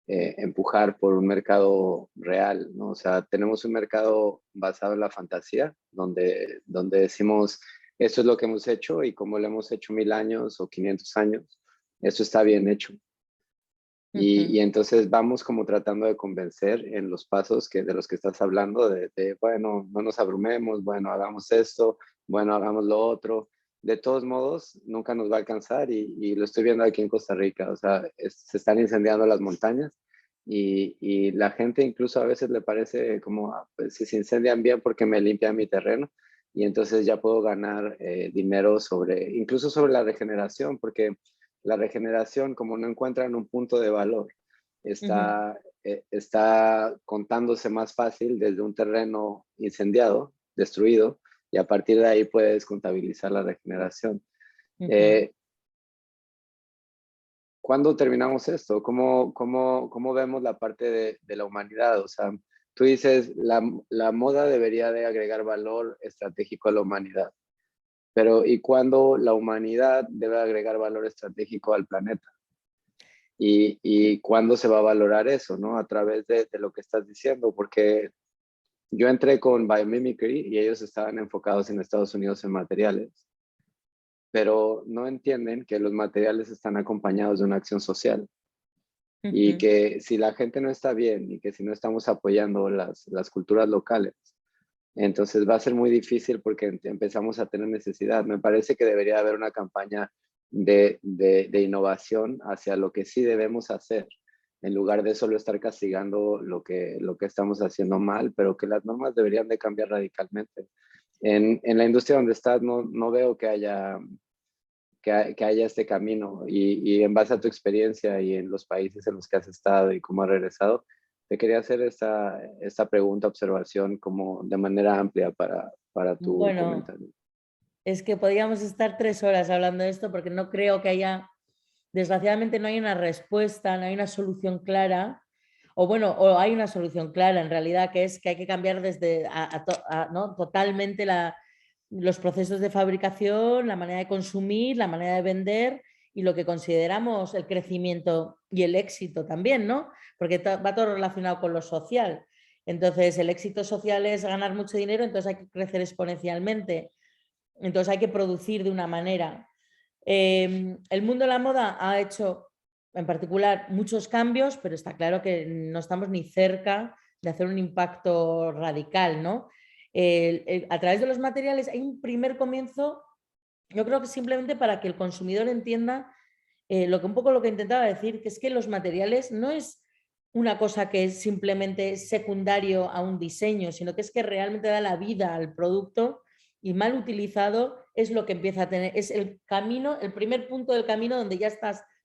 empujar por un mercado real, ¿no? O sea, tenemos un mercado basado en la fantasía, donde decimos, esto es lo que hemos hecho y como lo hemos hecho 1000 años o 500 años, eso está bien hecho. Y entonces vamos como tratando de convencer en los pasos de los que estás hablando, bueno, no nos abrumemos, bueno, hagamos esto, bueno, hagamos lo otro. De todos modos, nunca nos va a alcanzar y lo estoy viendo aquí en Costa Rica. O sea, se están incendiando las montañas y la gente incluso a veces le parece como, pues, si se incendian bien porque me limpian mi terreno y entonces ya puedo ganar dinero incluso sobre la regeneración, porque la regeneración, como no encuentran un punto de valor, está contándose más fácil desde un terreno incendiado, destruido, y a partir de ahí puedes contabilizar la regeneración. ¿Cuándo terminamos esto? ¿Cómo vemos la parte de la humanidad? O sea, tú dices, la moda debería de agregar valor estratégico a la humanidad, pero ¿y cuándo la humanidad debe agregar valor estratégico al planeta? ¿Y cuándo se va a valorar eso, ¿no? A través de lo que estás diciendo, porque yo entré con Biomimicry y ellos estaban enfocados en Estados Unidos en materiales, pero no entienden que los materiales están acompañados de una acción social y que si la gente no está bien y que si no estamos apoyando las culturas locales, entonces va a ser muy difícil porque empezamos a tener necesidad. Me parece que debería haber una campaña de innovación hacia lo que sí debemos hacer, en lugar de solo estar castigando lo que estamos haciendo mal, pero que las normas deberían de cambiar radicalmente. En la industria donde estás no veo que haya este camino y en base a tu experiencia y en los países en los que has estado y cómo has regresado, te quería hacer esta pregunta, observación como de manera amplia para tu Bueno, comentario. es que podríamos estar 3 horas hablando de esto porque no creo que haya, desgraciadamente no hay una respuesta, no hay una solución clara, o bueno, o hay una solución clara en realidad, que es que hay que cambiar ¿no? totalmente los procesos de fabricación, la manera de consumir, la manera de vender y lo que consideramos el crecimiento y el éxito también, ¿no? Porque va todo relacionado con lo social. Entonces, el éxito social es ganar mucho dinero, entonces hay que crecer exponencialmente. Entonces hay que producir de una manera. El mundo de la moda ha hecho en particular muchos cambios, pero está claro que no estamos ni cerca de hacer un impacto radical, ¿no? A través de los materiales hay un primer comienzo, yo creo que simplemente para que el consumidor entienda un poco lo que intentaba decir, que es que los materiales no es una cosa que es simplemente secundario a un diseño, sino que es que realmente da la vida al producto y mal utilizado es lo que empieza a tener, es el camino, el primer punto del camino donde ya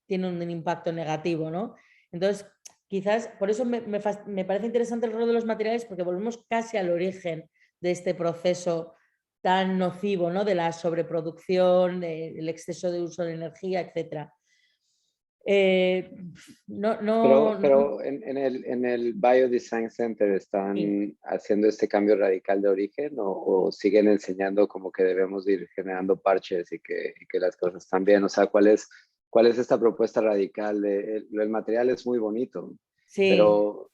tiene un impacto negativo, ¿no? Entonces, quizás, por eso me parece interesante el rol de los materiales, porque volvemos casi al origen de este proceso tan nocivo, ¿no? De la sobreproducción, del exceso de uso de energía, etc. Pero en el Biodesign Center Sí. están haciendo este cambio radical de origen o siguen enseñando como que debemos ir generando parches y que las cosas están bien. O sea, ¿cuál es esta propuesta radical? El material es muy bonito, Sí. pero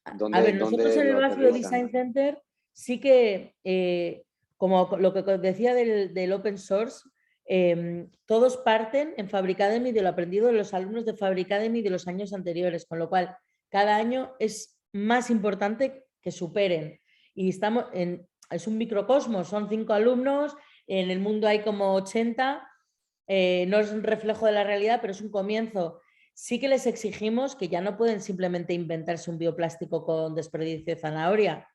A ver, nosotros ¿dónde en el lo Basque Design aterrizan? Center sí que, como lo que decía del open source, todos parten en Fabricademy de lo aprendido de los alumnos de Fabricademy de los años anteriores, con lo cual cada año es más importante que superen. Y es un microcosmos, son 5 alumnos, en el mundo hay como 80, no es un reflejo de la realidad, pero es un comienzo. Sí que les exigimos que ya no pueden simplemente inventarse un bioplástico con desperdicio de zanahoria,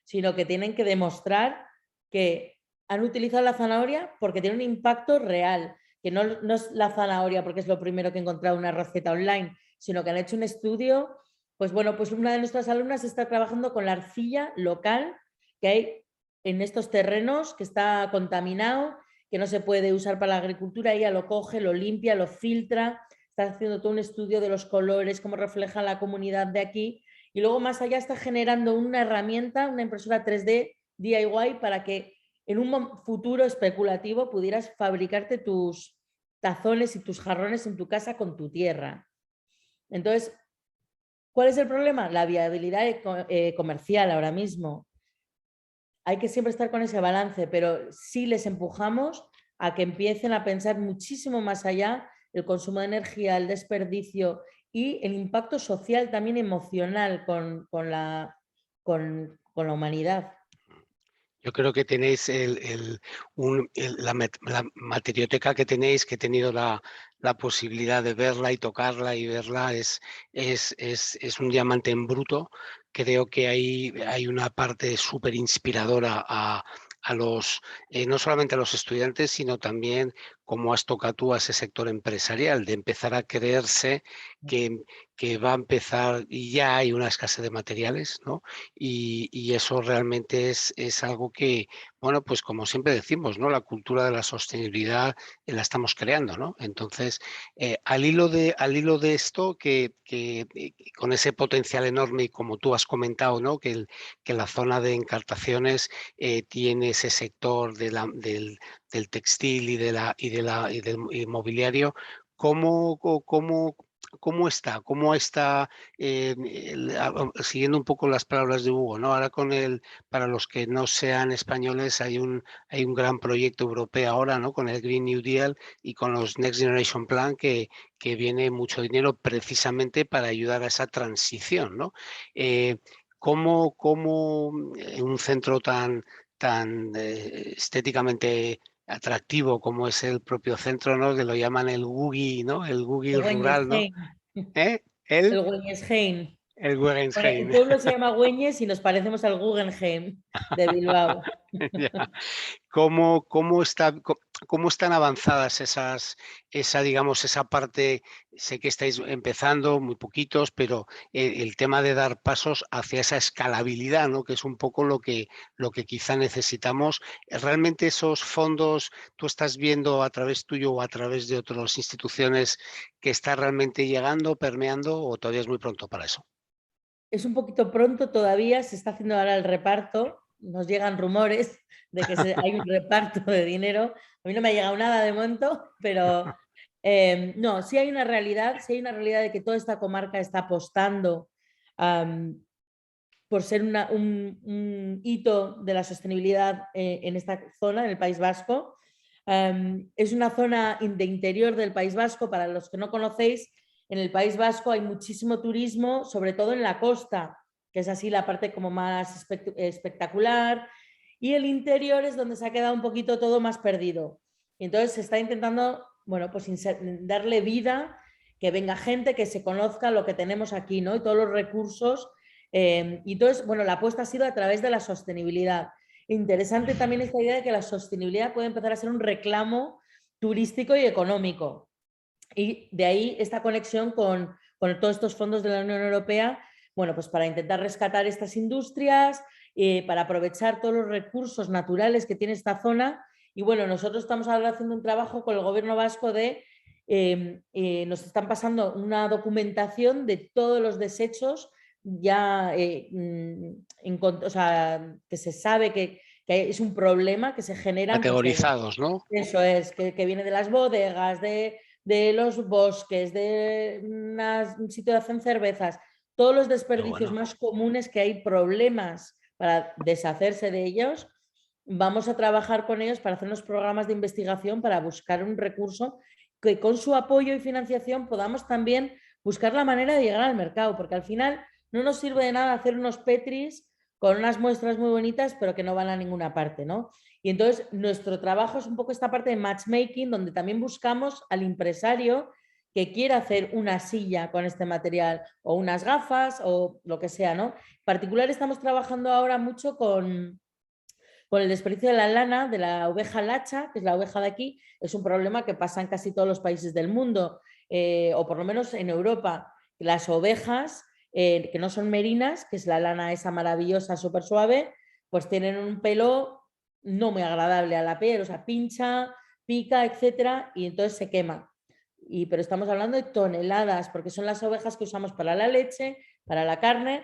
sino que tienen que demostrar que han utilizado la zanahoria porque tiene un impacto real, que no es la zanahoria porque es lo primero que he encontrado en una receta online, sino que han hecho un estudio. Pues bueno, pues una de nuestras alumnas está trabajando con la arcilla local que hay en estos terrenos, que está contaminado, que no se puede usar para la agricultura. Ella lo coge, lo limpia, lo filtra, está haciendo todo un estudio de los colores, cómo refleja la comunidad de aquí, y luego más allá está generando una herramienta, una impresora 3D DIY, para que en un futuro especulativo pudieras fabricarte tus tazones y tus jarrones en tu casa con tu tierra. Entonces, ¿cuál es el problema? La viabilidad comercial ahora mismo. Hay que siempre estar con ese balance, pero sí les empujamos a que empiecen a pensar muchísimo más allá el consumo de energía, el desperdicio y el impacto social, también emocional con la humanidad. Yo creo que tenéis la materioteca que tenéis, que he tenido la posibilidad de verla y tocarla y verla, es un diamante en bruto. Creo que hay una parte súper inspiradora a los, no solamente a los estudiantes, sino también, como has tocado tú, a ese sector empresarial, de empezar a creerse que va a empezar, y ya hay una escasez de materiales, ¿no? Y eso realmente es algo que, bueno, pues como siempre decimos, ¿no? La cultura de la sostenibilidad la estamos creando, ¿no? Entonces, al hilo de esto, con ese potencial enorme, y como tú has comentado, ¿no? Que la zona de Encartaciones tiene ese sector del textil y del inmobiliario. ¿Cómo está? Siguiendo un poco las palabras de Hugo, ¿no? Ahora para los que no sean españoles, hay un gran proyecto europeo ahora, ¿no? Con el Green New Deal y con los Next Generation Plan, que viene mucho dinero precisamente para ayudar a esa transición, ¿no? ¿Cómo en un centro tan estéticamente atractivo como es el propio centro, ¿no? Que lo llaman el Guggenheim, ¿no? El El Guggenheim rural, ¿no? Guggenheim. ¿Eh? El Guggenheim. El Bueno, el Guggenheim. pueblo se llama Güeñes y nos parecemos al Guggenheim de Bilbao. Ya. ¿Cómo están avanzadas digamos, esa parte? Sé que estáis empezando, muy poquitos, pero el tema de dar pasos hacia esa escalabilidad, ¿no? Que es un poco lo que quizá necesitamos. ¿Realmente esos fondos tú estás viendo a través tuyo o a través de otras instituciones que está realmente llegando, permeando, o todavía es muy pronto para eso? Es un poquito pronto todavía, se está haciendo ahora el reparto, nos llegan rumores de que hay un reparto de dinero. A mí no me ha llegado nada de momento, pero no, sí hay una realidad de que toda esta comarca está apostando por ser un hito de la sostenibilidad en esta zona, en el País Vasco. Es una zona de interior del País Vasco. Para los que no conocéis, en el País Vasco hay muchísimo turismo, sobre todo en la costa, que es así la parte como más espectacular, y el interior es donde se ha quedado un poquito todo más perdido. Y entonces se está intentando, bueno, pues darle vida, que venga gente, que se conozca lo que tenemos aquí, ¿no? Y todos los recursos. Y entonces, bueno, la apuesta ha sido a través de la sostenibilidad. Interesante también esta idea de que la sostenibilidad puede empezar a ser un reclamo turístico y económico. Y de ahí esta conexión con todos estos fondos de la Unión Europea, bueno, pues para intentar rescatar estas industrias, para aprovechar todos los recursos naturales que tiene esta zona. Y bueno, nosotros estamos ahora haciendo un trabajo con el gobierno vasco nos están pasando una documentación de todos los desechos ya, o sea, que se sabe que es un problema, que se generan, pues, Categorizados, ¿no? eso es, que viene de las bodegas, de los bosques, de un sitio de hacer cervezas, todos los desperdicios más comunes que hay problemas para deshacerse de ellos. Vamos a trabajar con ellos para hacer unos programas de investigación para buscar un recurso que con su apoyo y financiación podamos también buscar la manera de llegar al mercado, porque al final no nos sirve de nada hacer unos petris con unas muestras muy bonitas, pero que no van a ninguna parte, ¿no? Y entonces nuestro trabajo es un poco esta parte de matchmaking, donde también buscamos al empresario que quiera hacer una silla con este material o unas gafas o lo que sea, ¿no? En particular estamos trabajando ahora mucho con con el desperdicio de la lana, de la oveja lacha, que es la oveja de aquí, es un problema que pasa en casi todos los países del mundo, o por lo menos en Europa. Las ovejas, que no son merinas, que es la lana esa maravillosa, súper suave, pues tienen un pelo no muy agradable a la piel, o sea, pincha, pica, etcétera, y entonces se quema. Pero estamos hablando de toneladas, porque son las ovejas que usamos para la leche, para la carne,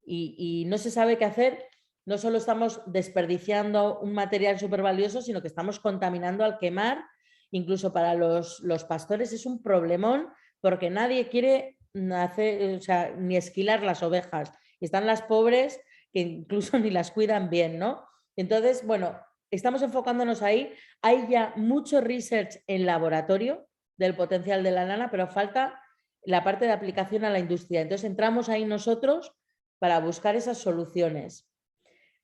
y no se sabe qué hacer. No solo estamos desperdiciando un material súper valioso, sino que estamos contaminando al quemar. Incluso para los pastores es un problemón, porque nadie quiere hacer, o sea, ni esquilar las ovejas. Y están las pobres que incluso ni las cuidan bien, ¿no? Entonces, bueno, estamos enfocándonos ahí. Hay ya mucho research en laboratorio del potencial de la lana, pero falta la parte de aplicación a la industria. Entonces entramos ahí nosotros para buscar esas soluciones.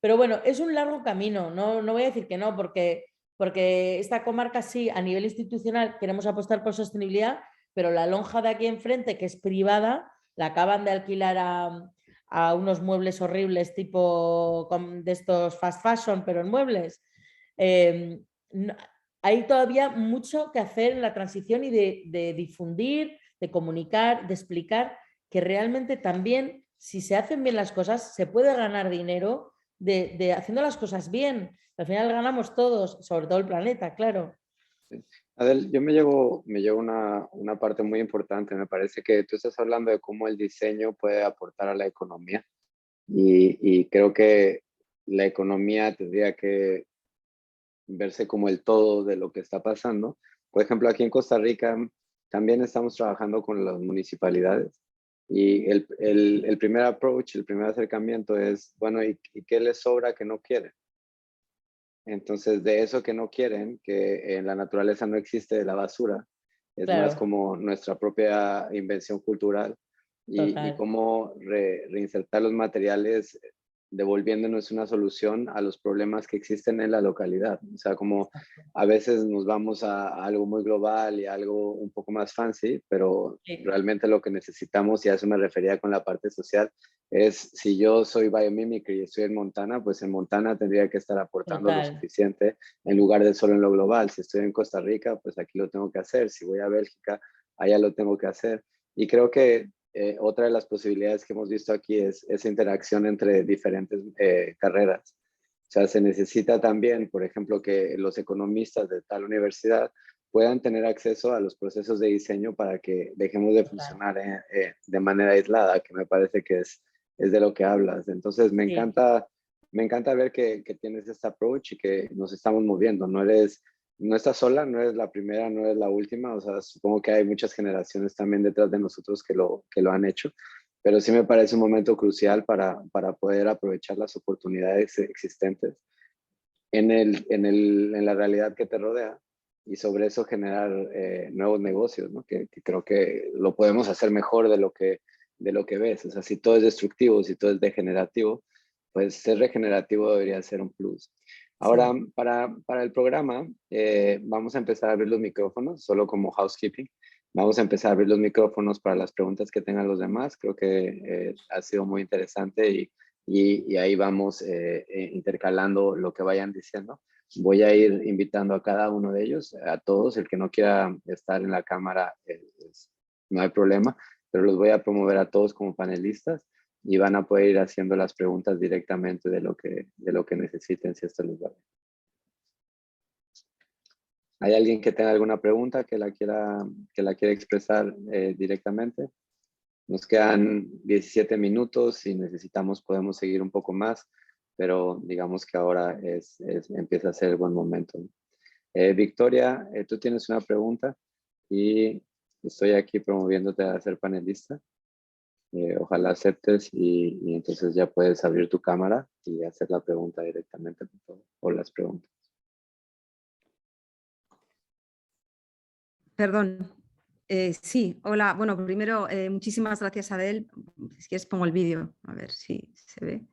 Pero bueno, es un largo camino, no voy a decir que no, porque esta comarca sí, a nivel institucional queremos apostar por sostenibilidad, pero la lonja de aquí enfrente, que es privada, la acaban de alquilar a unos muebles horribles tipo de estos fast fashion, pero en muebles. Hay todavía mucho que hacer en la transición y de difundir, de comunicar, de explicar que realmente también, si se hacen bien las cosas, se puede ganar dinero haciendo las cosas bien. Al final ganamos todos, sobre todo el planeta, claro. Adel, yo me llevo una parte muy importante. Me parece que tú estás hablando de cómo el diseño puede aportar a la economía y creo que la economía tendría que verse como el todo de lo que está pasando. Por ejemplo, aquí en Costa Rica también estamos trabajando con las municipalidades y el primer approach, el primer acercamiento es, bueno, ¿y qué les sobra que no quieren? Entonces, de eso que no quieren, que en la naturaleza no existe de la basura, es Claro. más como nuestra propia invención cultural y cómo reinsertar los materiales devolviéndonos una solución a los problemas que existen en la localidad. O sea, como a veces nos vamos a algo muy global y a algo un poco más fancy, pero Sí. realmente lo que necesitamos, y a eso me refería con la parte social, es si yo soy biomimicry y estoy en Montana, pues en Montana tendría que estar aportando lo suficiente en lugar de solo en lo global. Si estoy en Costa Rica, pues aquí lo tengo que hacer. Si voy a Bélgica, allá lo tengo que hacer. Y creo que otra de las posibilidades que hemos visto aquí es esa interacción entre diferentes carreras. O sea, se necesita también, por ejemplo, que los economistas de tal universidad puedan tener acceso a los procesos de diseño para que dejemos de funcionar de manera aislada, que me parece que es de lo que hablas. Entonces, me encanta ver que tienes este approach y que nos estamos moviendo. No estás sola, no eres la primera, no eres la última. O sea, supongo que hay muchas generaciones también detrás de nosotros que lo han hecho. Pero sí me parece un momento crucial para poder aprovechar las oportunidades existentes en la realidad que te rodea y sobre eso generar nuevos negocios, ¿no? Que creo que lo podemos hacer mejor de lo que ves. O sea, si todo es destructivo, si todo es degenerativo, pues ser regenerativo debería ser un plus. Ahora, sí. para el programa, vamos a empezar a abrir los micrófonos, solo como housekeeping. Vamos a empezar a abrir los micrófonos para las preguntas que tengan los demás. Creo que ha sido muy interesante y ahí vamos intercalando lo que vayan diciendo. Voy a ir invitando a cada uno de ellos, a todos. El que no quiera estar en la cámara, no hay problema, pero los voy a promover a todos como panelistas y van a poder ir haciendo las preguntas directamente de lo que necesiten, si esto les va bien. ¿Hay alguien que tenga alguna pregunta que la quiera expresar directamente? Nos quedan 17 minutos, si necesitamos podemos seguir un poco más, pero digamos que ahora empieza a ser el buen momento. Victoria, tú tienes una pregunta y estoy aquí promoviéndote a ser panelista. Ojalá aceptes y entonces ya puedes abrir tu cámara y hacer la pregunta directamente, por favor, o las preguntas. Perdón. Sí, hola. Bueno, primero, muchísimas gracias, Adel. Si quieres pongo el vídeo, a ver si se ve.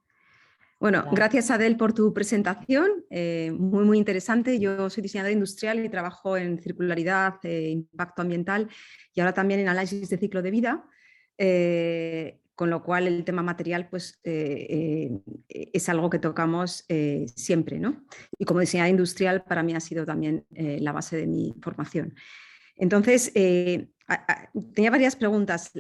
Bueno, gracias, Adel, por tu presentación. Muy, muy interesante. Yo soy diseñadora industrial y trabajo en circularidad, impacto ambiental y ahora también en análisis de ciclo de vida. con lo cual el tema material pues, es algo que tocamos siempre, ¿no? Y como diseñadora industrial para mí ha sido también la base de mi formación. Entonces, tenía varias preguntas.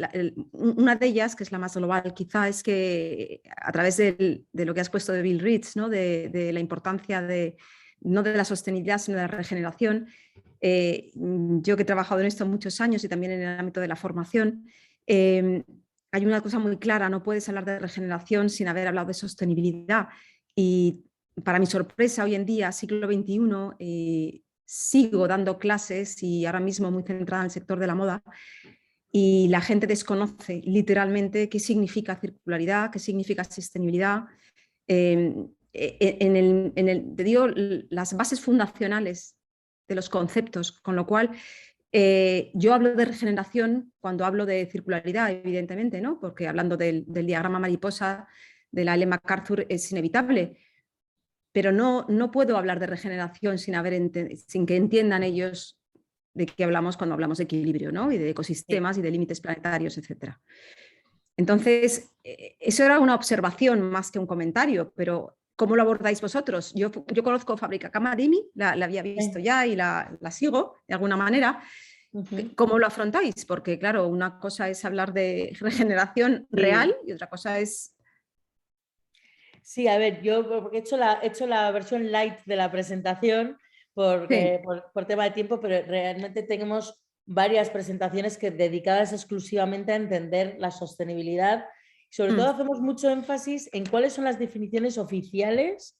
Una de ellas, que es la más global quizá, es que a través de lo que has puesto de Bill Ritz, ¿no? de la importancia no de la sostenibilidad, sino de la regeneración, yo que he trabajado en esto muchos años y también en el ámbito de la formación, hay una cosa muy clara: no puedes hablar de regeneración sin haber hablado de sostenibilidad. Y para mi sorpresa, hoy en día, siglo XXI, sigo dando clases y ahora mismo muy centrada en el sector de la moda, y la gente desconoce literalmente qué significa circularidad, qué significa sostenibilidad. Te digo las bases fundacionales de los conceptos, con lo cual yo hablo de regeneración cuando hablo de circularidad, evidentemente, ¿no? Porque hablando del diagrama mariposa de la Ellen MacArthur es inevitable, pero no puedo hablar de regeneración sin que entiendan ellos de qué hablamos cuando hablamos de equilibrio, ¿no? Y de ecosistemas y de límites planetarios, etc. Entonces, eso era una observación más que un comentario, pero ¿cómo lo abordáis vosotros? Yo conozco Fábrica Camadini, la había visto ya y la sigo de alguna manera. ¿Cómo lo afrontáis? Porque, claro, una cosa es hablar de regeneración real y otra cosa es... Sí, a ver, yo porque he hecho la versión light de la presentación por tema de tiempo, pero realmente tenemos varias presentaciones dedicadas exclusivamente a entender la sostenibilidad. Sobre todo hacemos mucho énfasis en cuáles son las definiciones oficiales,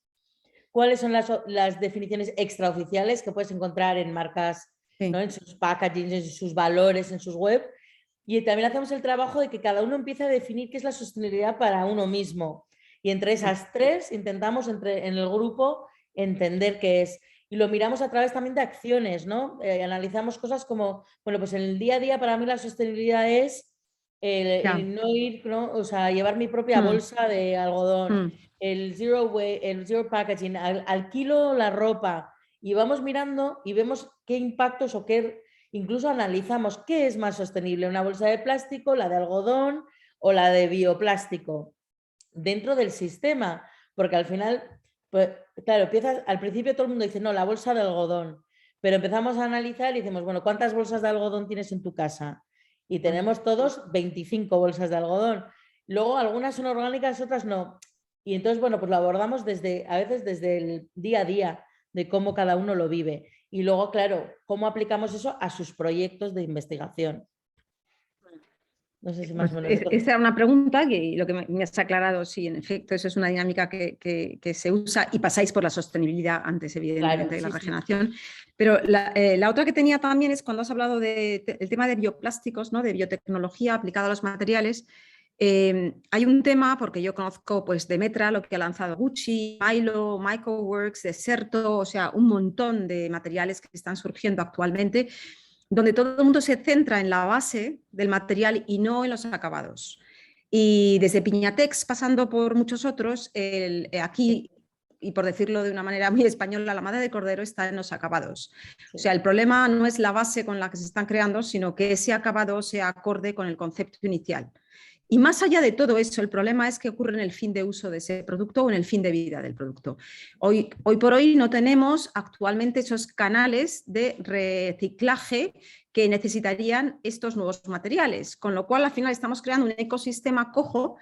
cuáles son las definiciones extraoficiales que puedes encontrar en marcas, ¿no? En sus packaging, en sus valores, en sus web. Y también hacemos el trabajo de que cada uno empiece a definir qué es la sostenibilidad para uno mismo. Y entre esas tres intentamos en el grupo entender qué es. Y lo miramos a través también de acciones, ¿no? Analizamos cosas como, bueno, pues en el día a día para mí la sostenibilidad es el no ir, ¿no? O sea, llevar mi propia bolsa de algodón, el zero packaging, alquilo la ropa y vamos mirando y vemos qué impactos o qué, incluso analizamos qué es más sostenible, una bolsa de plástico, la de algodón o la de bioplástico dentro del sistema, porque al final, pues, claro, al principio todo el mundo dice, no, la bolsa de algodón, pero empezamos a analizar y decimos, bueno, ¿cuántas bolsas de algodón tienes en tu casa? Y tenemos todos 25 bolsas de algodón. Luego algunas son orgánicas, otras no. Y entonces, bueno, pues lo abordamos a veces desde el día a día, de cómo cada uno lo vive. Y luego, claro, cómo aplicamos eso a sus proyectos de investigación. No sé si más o menos. Esta era una pregunta que lo que me has aclarado, sí, en efecto, eso es una dinámica que se usa y pasáis por la sostenibilidad antes, evidentemente, Claro, de la sí, regeneración. Pero la otra que tenía también es cuando has hablado del tema de bioplásticos, ¿no? De biotecnología aplicada a los materiales. Hay un tema, porque yo conozco pues Demetra, lo que ha lanzado Gucci, Milo, Microworks, Deserto, o sea, un montón de materiales que están surgiendo actualmente, donde todo el mundo se centra en la base del material y no en los acabados. Y desde Piñatex, pasando por muchos otros, aquí, y por decirlo de una manera muy española, la madre de cordero está en los acabados. O sea, el problema no es la base con la que se están creando, sino que ese acabado sea acorde con el concepto inicial. Y más allá de todo eso, el problema es que ocurre en el fin de uso de ese producto o en el fin de vida del producto. Hoy por hoy no tenemos actualmente esos canales de reciclaje que necesitarían estos nuevos materiales, con lo cual al final estamos creando un ecosistema cojo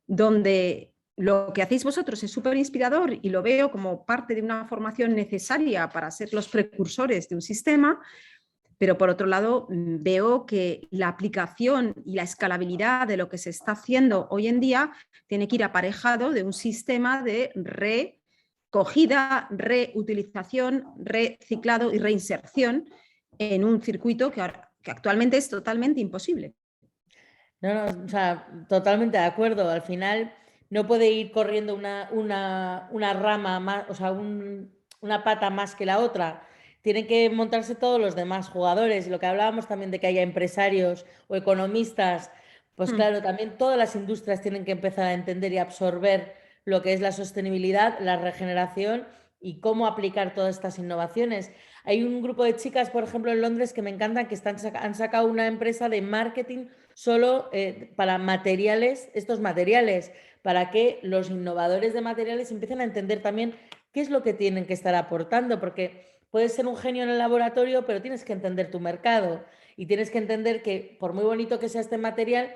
donde lo que hacéis vosotros es súper inspirador y lo veo como parte de una formación necesaria para ser los precursores de un sistema. Pero por otro lado, veo que la aplicación y la escalabilidad de lo que se está haciendo hoy en día tiene que ir aparejado de un sistema de recogida, reutilización, reciclado y reinserción en un circuito que actualmente es totalmente imposible. No, o sea, totalmente de acuerdo. Al final no puede ir corriendo una rama más, o sea, una pata más que la otra. Tienen que montarse todos los demás jugadores. Y lo que hablábamos también de que haya empresarios o economistas, pues claro, también todas las industrias tienen que empezar a entender y absorber lo que es la sostenibilidad, la regeneración y cómo aplicar todas estas innovaciones. Hay un grupo de chicas, por ejemplo, en Londres que me encantan, que han sacado una empresa de marketing solo para materiales, estos materiales, para que los innovadores de materiales empiecen a entender también qué es lo que tienen que estar aportando, porque puedes ser un genio en el laboratorio, pero tienes que entender tu mercado y tienes que entender que por muy bonito que sea este material,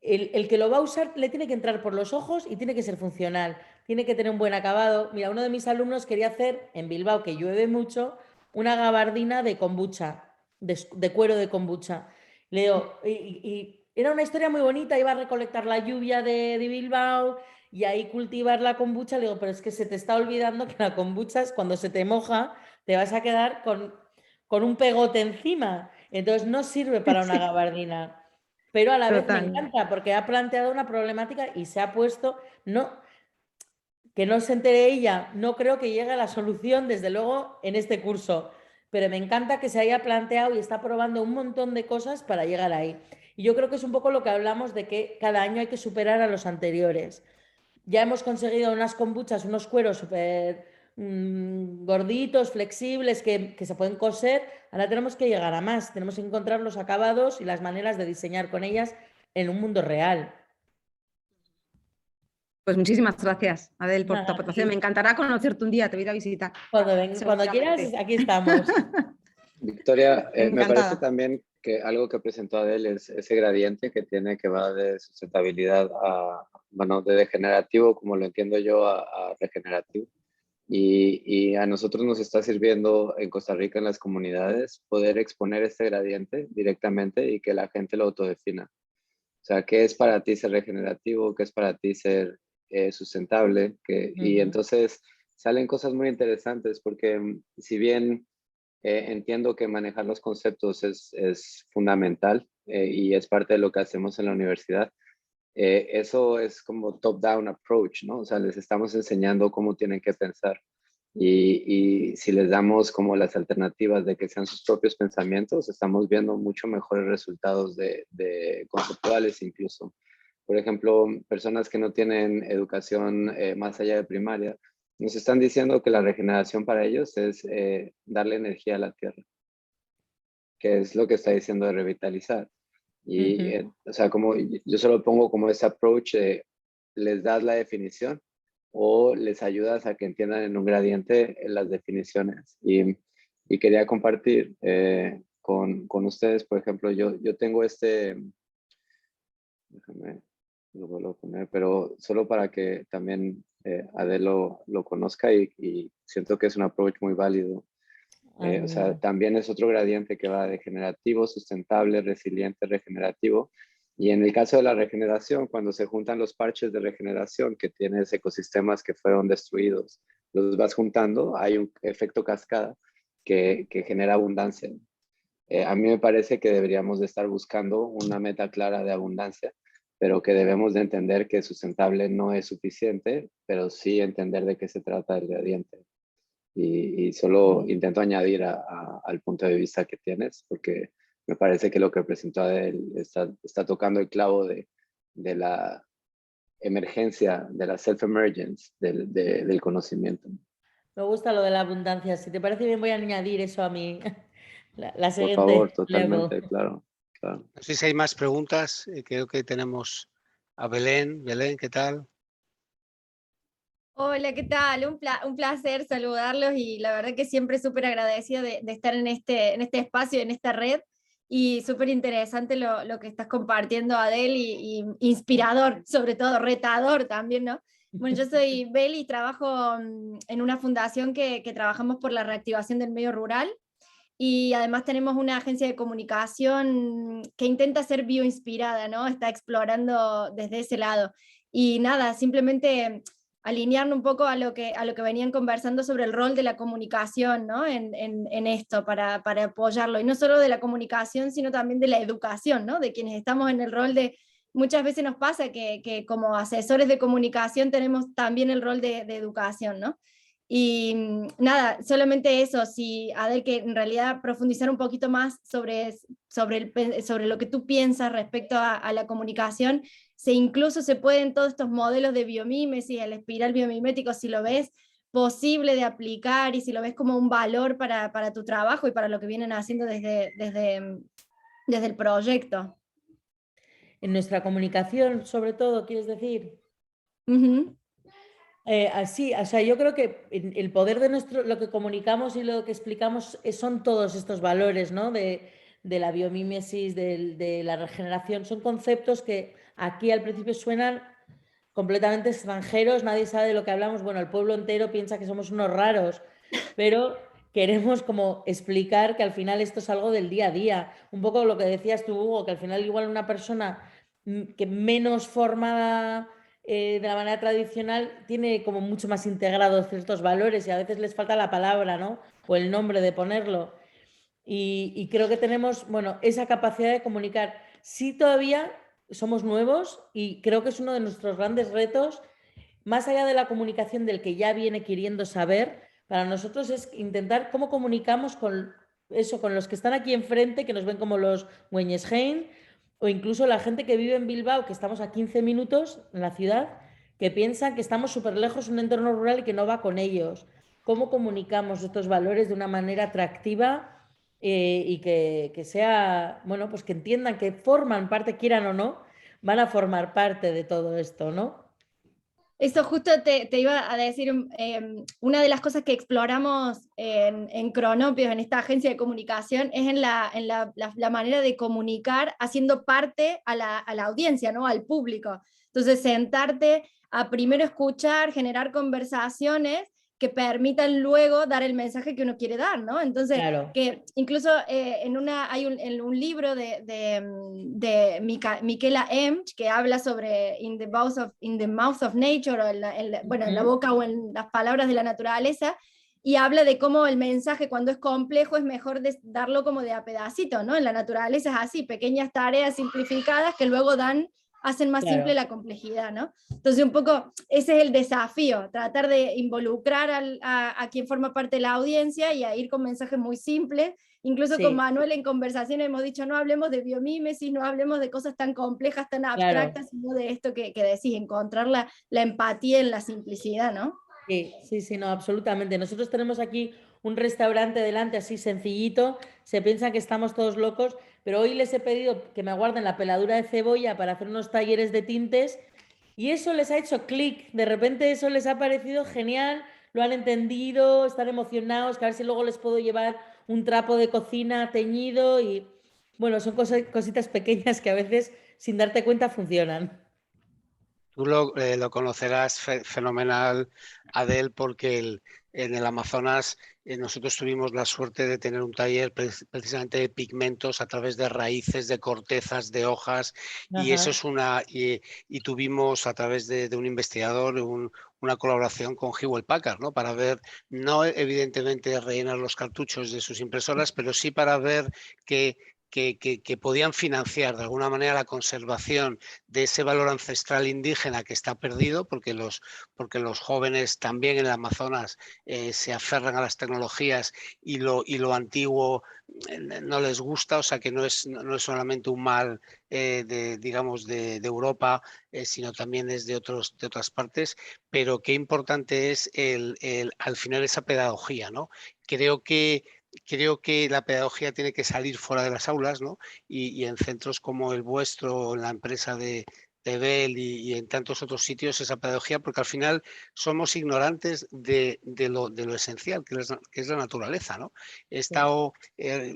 el que lo va a usar le tiene que entrar por los ojos y tiene que ser funcional, tiene que tener un buen acabado. Mira, uno de mis alumnos quería hacer en Bilbao, que llueve mucho, una gabardina de kombucha, de cuero de kombucha. Le digo, y era una historia muy bonita, iba a recolectar la lluvia de Bilbao y ahí cultivar la kombucha. Le digo, pero es que se te está olvidando que la kombucha es cuando se te moja, te vas a quedar con un pegote encima. Entonces no sirve para una Sí, gabardina. Pero a la vez me total. encanta porque ha planteado una problemática y se ha puesto, no, que no se entere ella, no creo que llegue a la solución, desde luego, en este curso, pero me encanta que se haya planteado y está probando un montón de cosas para llegar ahí. Y yo creo que es un poco lo que hablamos de que cada año hay que superar a los anteriores. Ya hemos conseguido unas kombuchas, unos cueros súper gorditos, flexibles, que se pueden coser. Ahora tenemos que llegar a más. Tenemos que encontrar los acabados y las maneras de diseñar con ellas en un mundo real. Pues muchísimas gracias, Adel, por tu Nada, aportación. Me encantará conocerte un día, te voy a ir a visitar. cuando quieras, Seguramente. aquí estamos. Victoria, me parece Encantada. también que algo que presentó Adel es ese gradiente que tiene que va de sustentabilidad a, bueno, de degenerativo, como lo entiendo yo, a regenerativo. Y a nosotros nos está sirviendo en Costa Rica, en las comunidades, poder exponer este gradiente directamente y que la gente lo autodefina. O sea, ¿qué es para ti ser regenerativo? ¿Qué es para ti ser sustentable? Y entonces salen cosas muy interesantes porque si bien entiendo que manejar los conceptos es fundamental y es parte de lo que hacemos en la universidad, eso es como top-down approach, ¿no? O sea, les estamos enseñando cómo tienen que pensar. Y si les damos como las alternativas de que sean sus propios pensamientos, estamos viendo mucho mejores resultados de conceptuales incluso. Por ejemplo, personas que no tienen educación más allá de primaria, nos están diciendo que la regeneración para ellos es darle energía a la tierra, que es lo que está diciendo de revitalizar. Y, o sea, como yo solo pongo como ese approach, les das la definición o les ayudas a que entiendan en un gradiente las definiciones. Y quería compartir con ustedes, por ejemplo, yo tengo déjame, lo vuelvo a poner, pero solo para que también Adel lo conozca y siento que es un approach muy válido. O sea, también es otro gradiente que va de generativo, sustentable, resiliente, regenerativo. Y en el caso de la regeneración, cuando se juntan los parches de regeneración que tienes ecosistemas que fueron destruidos, los vas juntando, hay un efecto cascada que genera abundancia. A mí me parece que deberíamos de estar buscando una meta clara de abundancia, pero que debemos de entender que sustentable no es suficiente, pero sí entender de qué se trata el gradiente. Y solo intento añadir al punto de vista que tienes, porque me parece que lo que presentó Adel está tocando el clavo de la emergencia, de la self-emergence del conocimiento. Me gusta lo de la abundancia. Si te parece bien, voy a añadir eso a mi la Por favor, siguiente level. totalmente, claro, claro. No sé si hay más preguntas. Creo que tenemos a Belén. Belén, ¿qué tal? Hola, ¿qué tal? Un placer saludarlos y la verdad que siempre súper agradecido de estar en este espacio, en esta red y súper interesante lo que estás compartiendo, Adel, y inspirador, sobre todo retador también, ¿no? Bueno, yo soy Beli y trabajo en una fundación que trabajamos por la reactivación del medio rural y además tenemos una agencia de comunicación que intenta ser bioinspirada, ¿no? Está explorando desde ese lado. Y nada, simplemente alinearnos un poco a lo que venían conversando sobre el rol de la comunicación, ¿no? en esto, para apoyarlo. Y no solo de la comunicación, sino también de la educación, ¿no? De quienes estamos en el rol de... Muchas veces nos pasa que como asesores de comunicación tenemos también el rol de educación, ¿no? Y nada, solamente eso, si Adel, que en realidad profundizar un poquito más sobre lo que tú piensas respecto a la comunicación, incluso se pueden todos estos modelos de biomímesis, el espiral biomimético, si lo ves posible de aplicar y si lo ves como un valor para tu trabajo y para lo que vienen haciendo desde el proyecto. en nuestra comunicación, sobre todo, ¿quieres decir? Ujú. Así, o sea, yo creo que el poder de lo que comunicamos y lo que explicamos son todos estos valores, ¿no? De la biomímesis, de la regeneración, son conceptos que aquí al principio suenan completamente extranjeros, nadie sabe de lo que hablamos, bueno, el pueblo entero piensa que somos unos raros, pero queremos como explicar que al final esto es algo del día a día, un poco lo que decías tú, Hugo, que al final igual una persona que menos formada de la manera tradicional tiene como mucho más integrados ciertos valores y a veces les falta la palabra, ¿no? O el nombre de ponerlo. Y creo que tenemos, bueno, esa capacidad de comunicar. Sí, todavía somos nuevos y creo que es uno de nuestros grandes retos, más allá de la comunicación del que ya viene queriendo saber, para nosotros es intentar cómo comunicamos con eso, con los que están aquí enfrente, que nos ven como los Weñesheim, o incluso la gente que vive en Bilbao, que estamos a 15 minutos en la ciudad, que piensan que estamos súper lejos en un entorno rural y que no va con ellos. ¿Cómo comunicamos estos valores de una manera atractiva y que sea, bueno, pues que entiendan que forman parte, quieran o no, van a formar parte de todo esto, ¿no? Eso justo te iba a decir, una de las cosas que exploramos en Cronopios, en esta agencia de comunicación, es en la manera de comunicar haciendo parte a la audiencia, ¿no? Al público. Entonces, sentarte a primero escuchar, generar conversaciones que permitan luego dar el mensaje que uno quiere dar, ¿no? Entonces, Claro. que incluso hay un libro de Michaela Emch que habla sobre in the mouth of nature, o bueno, en la boca o en las palabras de la naturaleza, y habla de cómo el mensaje cuando es complejo es mejor darlo como de a pedacito, ¿no? En la naturaleza es así, pequeñas tareas simplificadas que luego hacen más simple la complejidad, ¿no? Entonces un poco ese es el desafío, tratar de involucrar a quien forma parte de la audiencia y a ir con mensajes muy simples. Incluso con Manuel en conversación hemos dicho, no hablemos de biomímesis, no hablemos de cosas tan complejas, tan abstractas, sino de esto que decís, encontrar la empatía en la simplicidad, ¿no? Sí, no, absolutamente. Nosotros tenemos aquí un restaurante delante así sencillito, se piensan que estamos todos locos, pero hoy les he pedido que me guarden la peladura de cebolla para hacer unos talleres de tintes y eso les ha hecho clic, de repente eso les ha parecido genial, lo han entendido, están emocionados, que a ver si luego les puedo llevar un trapo de cocina teñido y bueno, son cositas pequeñas que a veces sin darte cuenta funcionan. Tú lo conocerás fenomenal, Adel, porque en el Amazonas nosotros tuvimos la suerte de tener un taller precisamente de pigmentos a través de raíces, de cortezas, de hojas, y eso es y tuvimos a través de un investigador una colaboración con Hewlett Packard, ¿no? Para ver, no evidentemente rellenar los cartuchos de sus impresoras, pero sí para ver que podían financiar de alguna manera la conservación de ese valor ancestral indígena que está perdido, porque los jóvenes también en el Amazonas se aferran a las tecnologías y lo antiguo no les gusta, o sea que no es solamente un mal digamos de Europa, sino también es de otras partes, pero qué importante es al final esa pedagogía, ¿no? Creo que la pedagogía tiene que salir fuera de las aulas, ¿no? Y en centros como el vuestro, en la empresa de Bell y en tantos otros sitios, esa pedagogía, porque al final somos ignorantes de lo esencial, que es la naturaleza, ¿no? He estado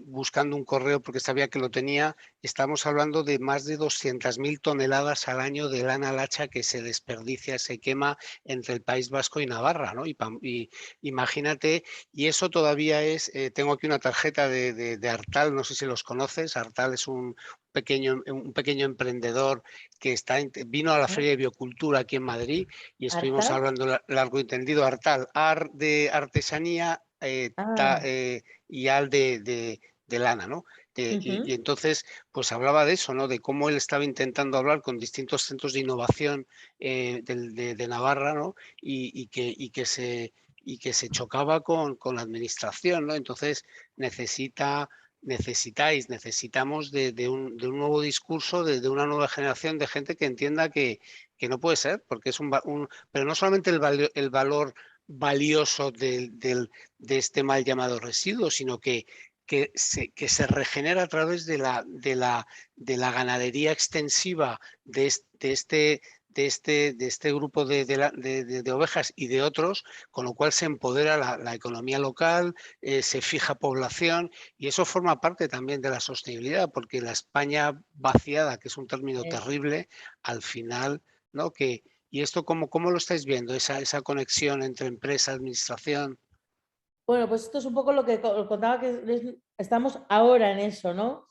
buscando un correo porque sabía que lo tenía. Estamos hablando de más de 200.000 toneladas al año de lana lacha que se desperdicia, se quema entre el País Vasco y Navarra, ¿no? Y imagínate, y eso todavía tengo aquí una tarjeta de Artal, no sé si los conoces. Artal es un pequeño emprendedor que vino a la Feria de Biocultura aquí en Madrid y estuvimos hablando largo y tendido. Artal, de artesanía y al de lana, ¿no? Y entonces, pues hablaba de eso, ¿no? De cómo él estaba intentando hablar con distintos centros de innovación de Navarra, ¿no? Y que se chocaba con la administración, ¿no? Entonces necesitamos de un nuevo discurso, de una nueva generación de gente que entienda que no puede ser, porque es pero no solamente el valor valioso de este mal llamado residuo, sino que que se regenera a través de la ganadería extensiva de este grupo de ovejas y de otros, con lo cual se empodera la economía local, se fija población, y eso forma parte también de la sostenibilidad, porque la España vaciada, que es un término terrible, al final, ¿no? ¿Y esto cómo lo estáis viendo, esa conexión entre empresa, administración? Bueno, pues esto es un poco lo que contaba, que estamos ahora en eso, ¿no?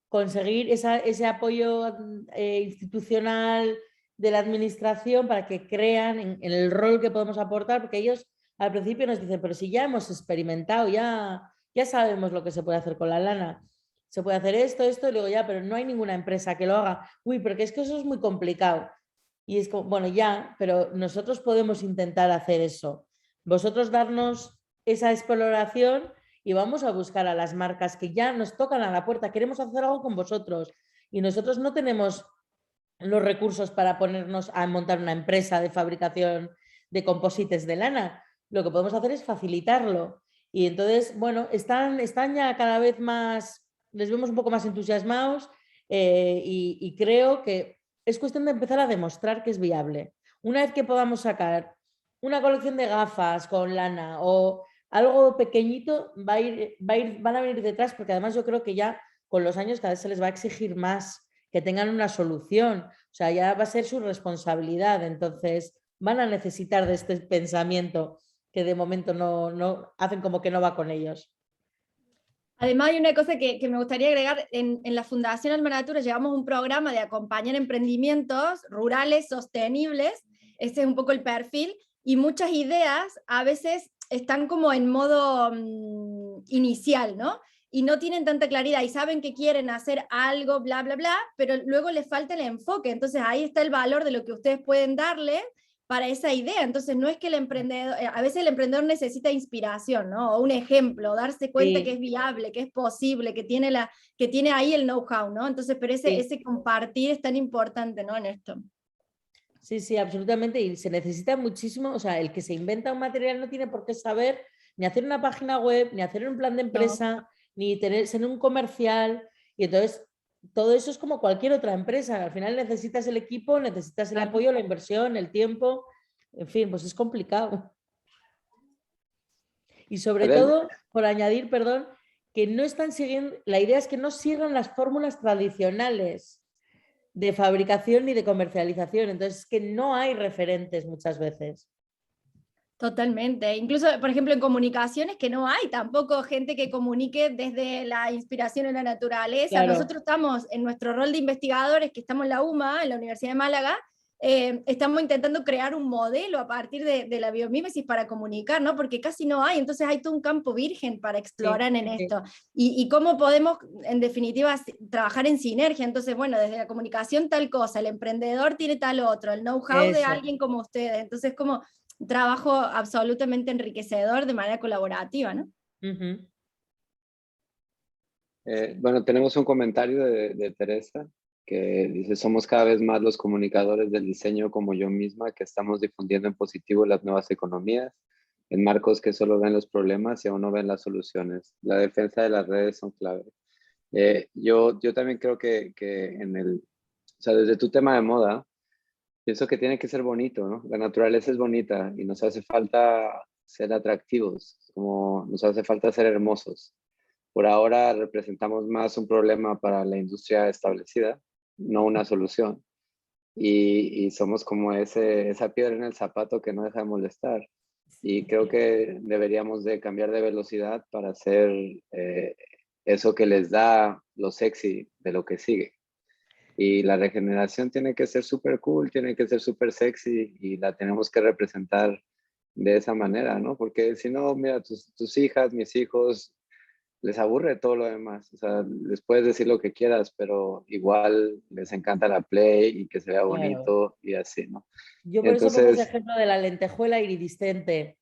Conseguir ese apoyo institucional de la administración para que crean en el rol que podemos aportar, porque ellos al principio nos dicen, pero si ya hemos experimentado, ya sabemos lo que se puede hacer con la lana. Se puede hacer esto, y luego ya, pero no hay ninguna empresa que lo haga. Uy, porque es que eso es muy complicado. Y es como, bueno, ya, pero nosotros podemos intentar hacer eso. Vosotros darnos esa exploración y vamos a buscar a las marcas que ya nos tocan a la puerta. Queremos hacer algo con vosotros y nosotros no tenemos los recursos para ponernos a montar una empresa de fabricación de composites de lana. Lo que podemos hacer es facilitarlo. Y entonces, bueno, están ya cada vez más, les vemos un poco más entusiasmados y creo que es cuestión de empezar a demostrar que es viable. Una vez que podamos sacar una colección de gafas con lana o algo pequeñito, van a venir detrás, porque además yo creo que ya con los años cada vez se les va a exigir más que tengan una solución. O sea, ya va a ser su responsabilidad. Entonces, van a necesitar de este pensamiento que de momento no hacen como que no va con ellos. Además, hay una cosa que me gustaría agregar. En la Fundación Alma Natura llevamos un programa de acompañar emprendimientos rurales sostenibles. Ese es un poco el perfil. Y muchas ideas a veces están como en modo inicial, ¿no? Y no tienen tanta claridad y saben que quieren hacer algo, bla, bla, bla, pero luego les falta el enfoque. Entonces ahí está el valor de lo que ustedes pueden darle para esa idea. Entonces no es que el emprendedor, a veces el emprendedor necesita inspiración, ¿no? O un ejemplo, darse cuenta que es viable, que es posible, que tiene ahí el know-how, ¿no? Entonces, pero ese compartir es tan importante, ¿no? En esto. Sí, sí, absolutamente. Y se necesita muchísimo, o sea, el que se inventa un material no tiene por qué saber ni hacer una página web, ni hacer un plan de empresa, ni ser un comercial. Y entonces, todo eso es como cualquier otra empresa. Al final necesitas el equipo, necesitas el apoyo, la inversión, el tiempo. En fin, pues es complicado. Y sobre todo, por añadir, perdón, que no están siguiendo, la idea es que no sigan las fórmulas tradicionales de fabricación ni de comercialización. Entonces, que no hay referentes muchas veces. Totalmente. Incluso, por ejemplo, en comunicaciones que no hay tampoco gente que comunique desde la inspiración en la naturaleza. Claro. Nosotros estamos en nuestro rol de investigadores, que estamos en la UMA, en la Universidad de Málaga, estamos intentando crear un modelo a partir de la biomímesis para comunicar, ¿no? Porque casi no hay, entonces hay todo un campo virgen para explorar en esto. Y cómo podemos, en definitiva, trabajar en sinergia. Entonces, bueno, desde la comunicación tal cosa, el emprendedor tiene tal otro, el know-how de alguien como ustedes. Entonces, como trabajo absolutamente enriquecedor de manera colaborativa, ¿no? Bueno, tenemos un comentario de Teresa que dice: somos cada vez más los comunicadores del diseño como yo misma, que estamos difundiendo en positivo las nuevas economías, en marcos que solo ven los problemas y aún no ven las soluciones. La defensa de las redes son clave. Yo también creo que o sea, desde tu tema de moda, pienso que tiene que ser bonito, ¿no? La naturaleza es bonita y nos hace falta ser atractivos, como nos hace falta ser hermosos. Por ahora representamos más un problema para la industria establecida, no una solución. Y somos como esa piedra en el zapato que no deja de molestar. Y creo que deberíamos de cambiar de velocidad para hacer eso que les da lo sexy de lo que sigue. Y la regeneración tiene que ser súper cool, tiene que ser súper sexy y la tenemos que representar de esa manera, ¿no? Porque si no, mira, tus hijas, mis hijos, les aburre todo lo demás. O sea, les puedes decir lo que quieras, pero igual les encanta la play y que se vea bonito y así, ¿no? Yo por eso pongo ese ejemplo de la lentejuela iridiscente.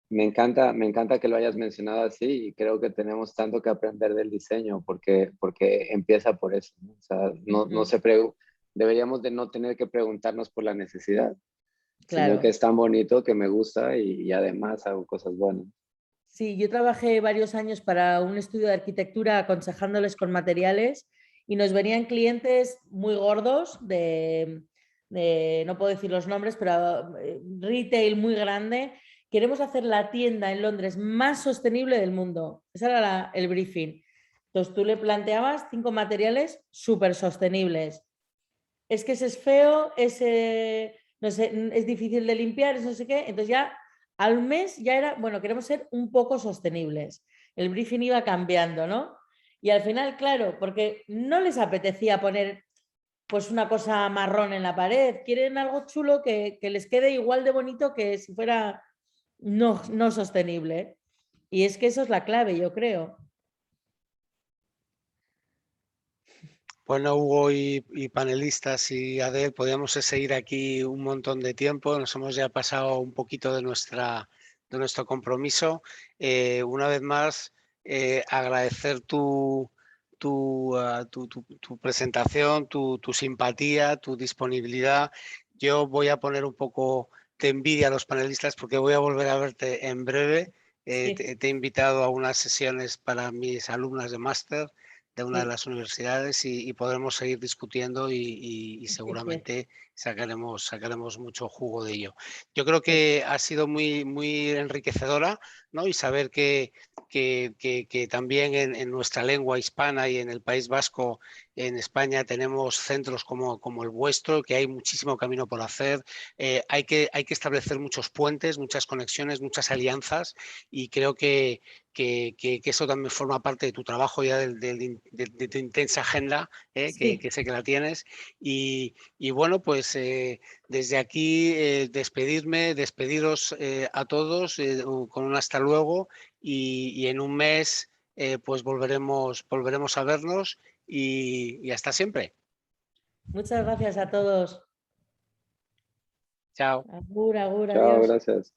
Me encanta que lo hayas mencionado así y creo que tenemos tanto que aprender del diseño porque empieza por eso, ¿no? O sea, deberíamos de no tener que preguntarnos por la necesidad, sino que es tan bonito que me gusta y además hago cosas buenas. Sí, yo trabajé varios años para un estudio de arquitectura aconsejándoles con materiales y nos venían clientes muy gordos no puedo decir los nombres, pero retail muy grande. Queremos hacer la tienda en Londres más sostenible del mundo. Ese era el briefing. Entonces tú le planteabas 5 materiales súper sostenibles. Es que ese es feo, ese no sé, es difícil de limpiar, es no sé qué. Entonces ya al mes ya era, bueno, queremos ser un poco sostenibles. El briefing iba cambiando, ¿no? Y al final, claro, porque no les apetecía poner pues una cosa marrón en la pared, quieren algo chulo que les quede igual de bonito que si fuera no sostenible. Y es que eso es la clave, yo creo. Bueno, Hugo y panelistas y Adel, podríamos seguir aquí un montón de tiempo. Nos hemos ya pasado un poquito de nuestro compromiso. Una vez más, agradecer tu presentación, tu simpatía, tu disponibilidad. Yo voy a poner un poco de envidia a los panelistas porque voy a volver a verte en breve. Sí, Te he invitado a unas sesiones para mis alumnas de máster de una de sí, las universidades y podremos seguir discutiendo y sí, sí, seguramente sacaremos mucho jugo de ello. Yo creo sí. que ha sido muy enriquecedora, ¿no? Y saber que también en nuestra lengua hispana y en el País Vasco, en España, tenemos centros como el vuestro, que hay muchísimo camino por hacer. Hay que establecer muchos puentes, muchas conexiones, muchas alianzas y creo que eso también forma parte de tu trabajo ya de tu intensa agenda, que Sí. sé que la tienes. Y bueno, pues desde aquí despediros a todos con un hasta luego y en un mes pues volveremos a vernos y hasta siempre. Muchas gracias a todos. Chao. Agur, agur, Chao, adiós. gracias.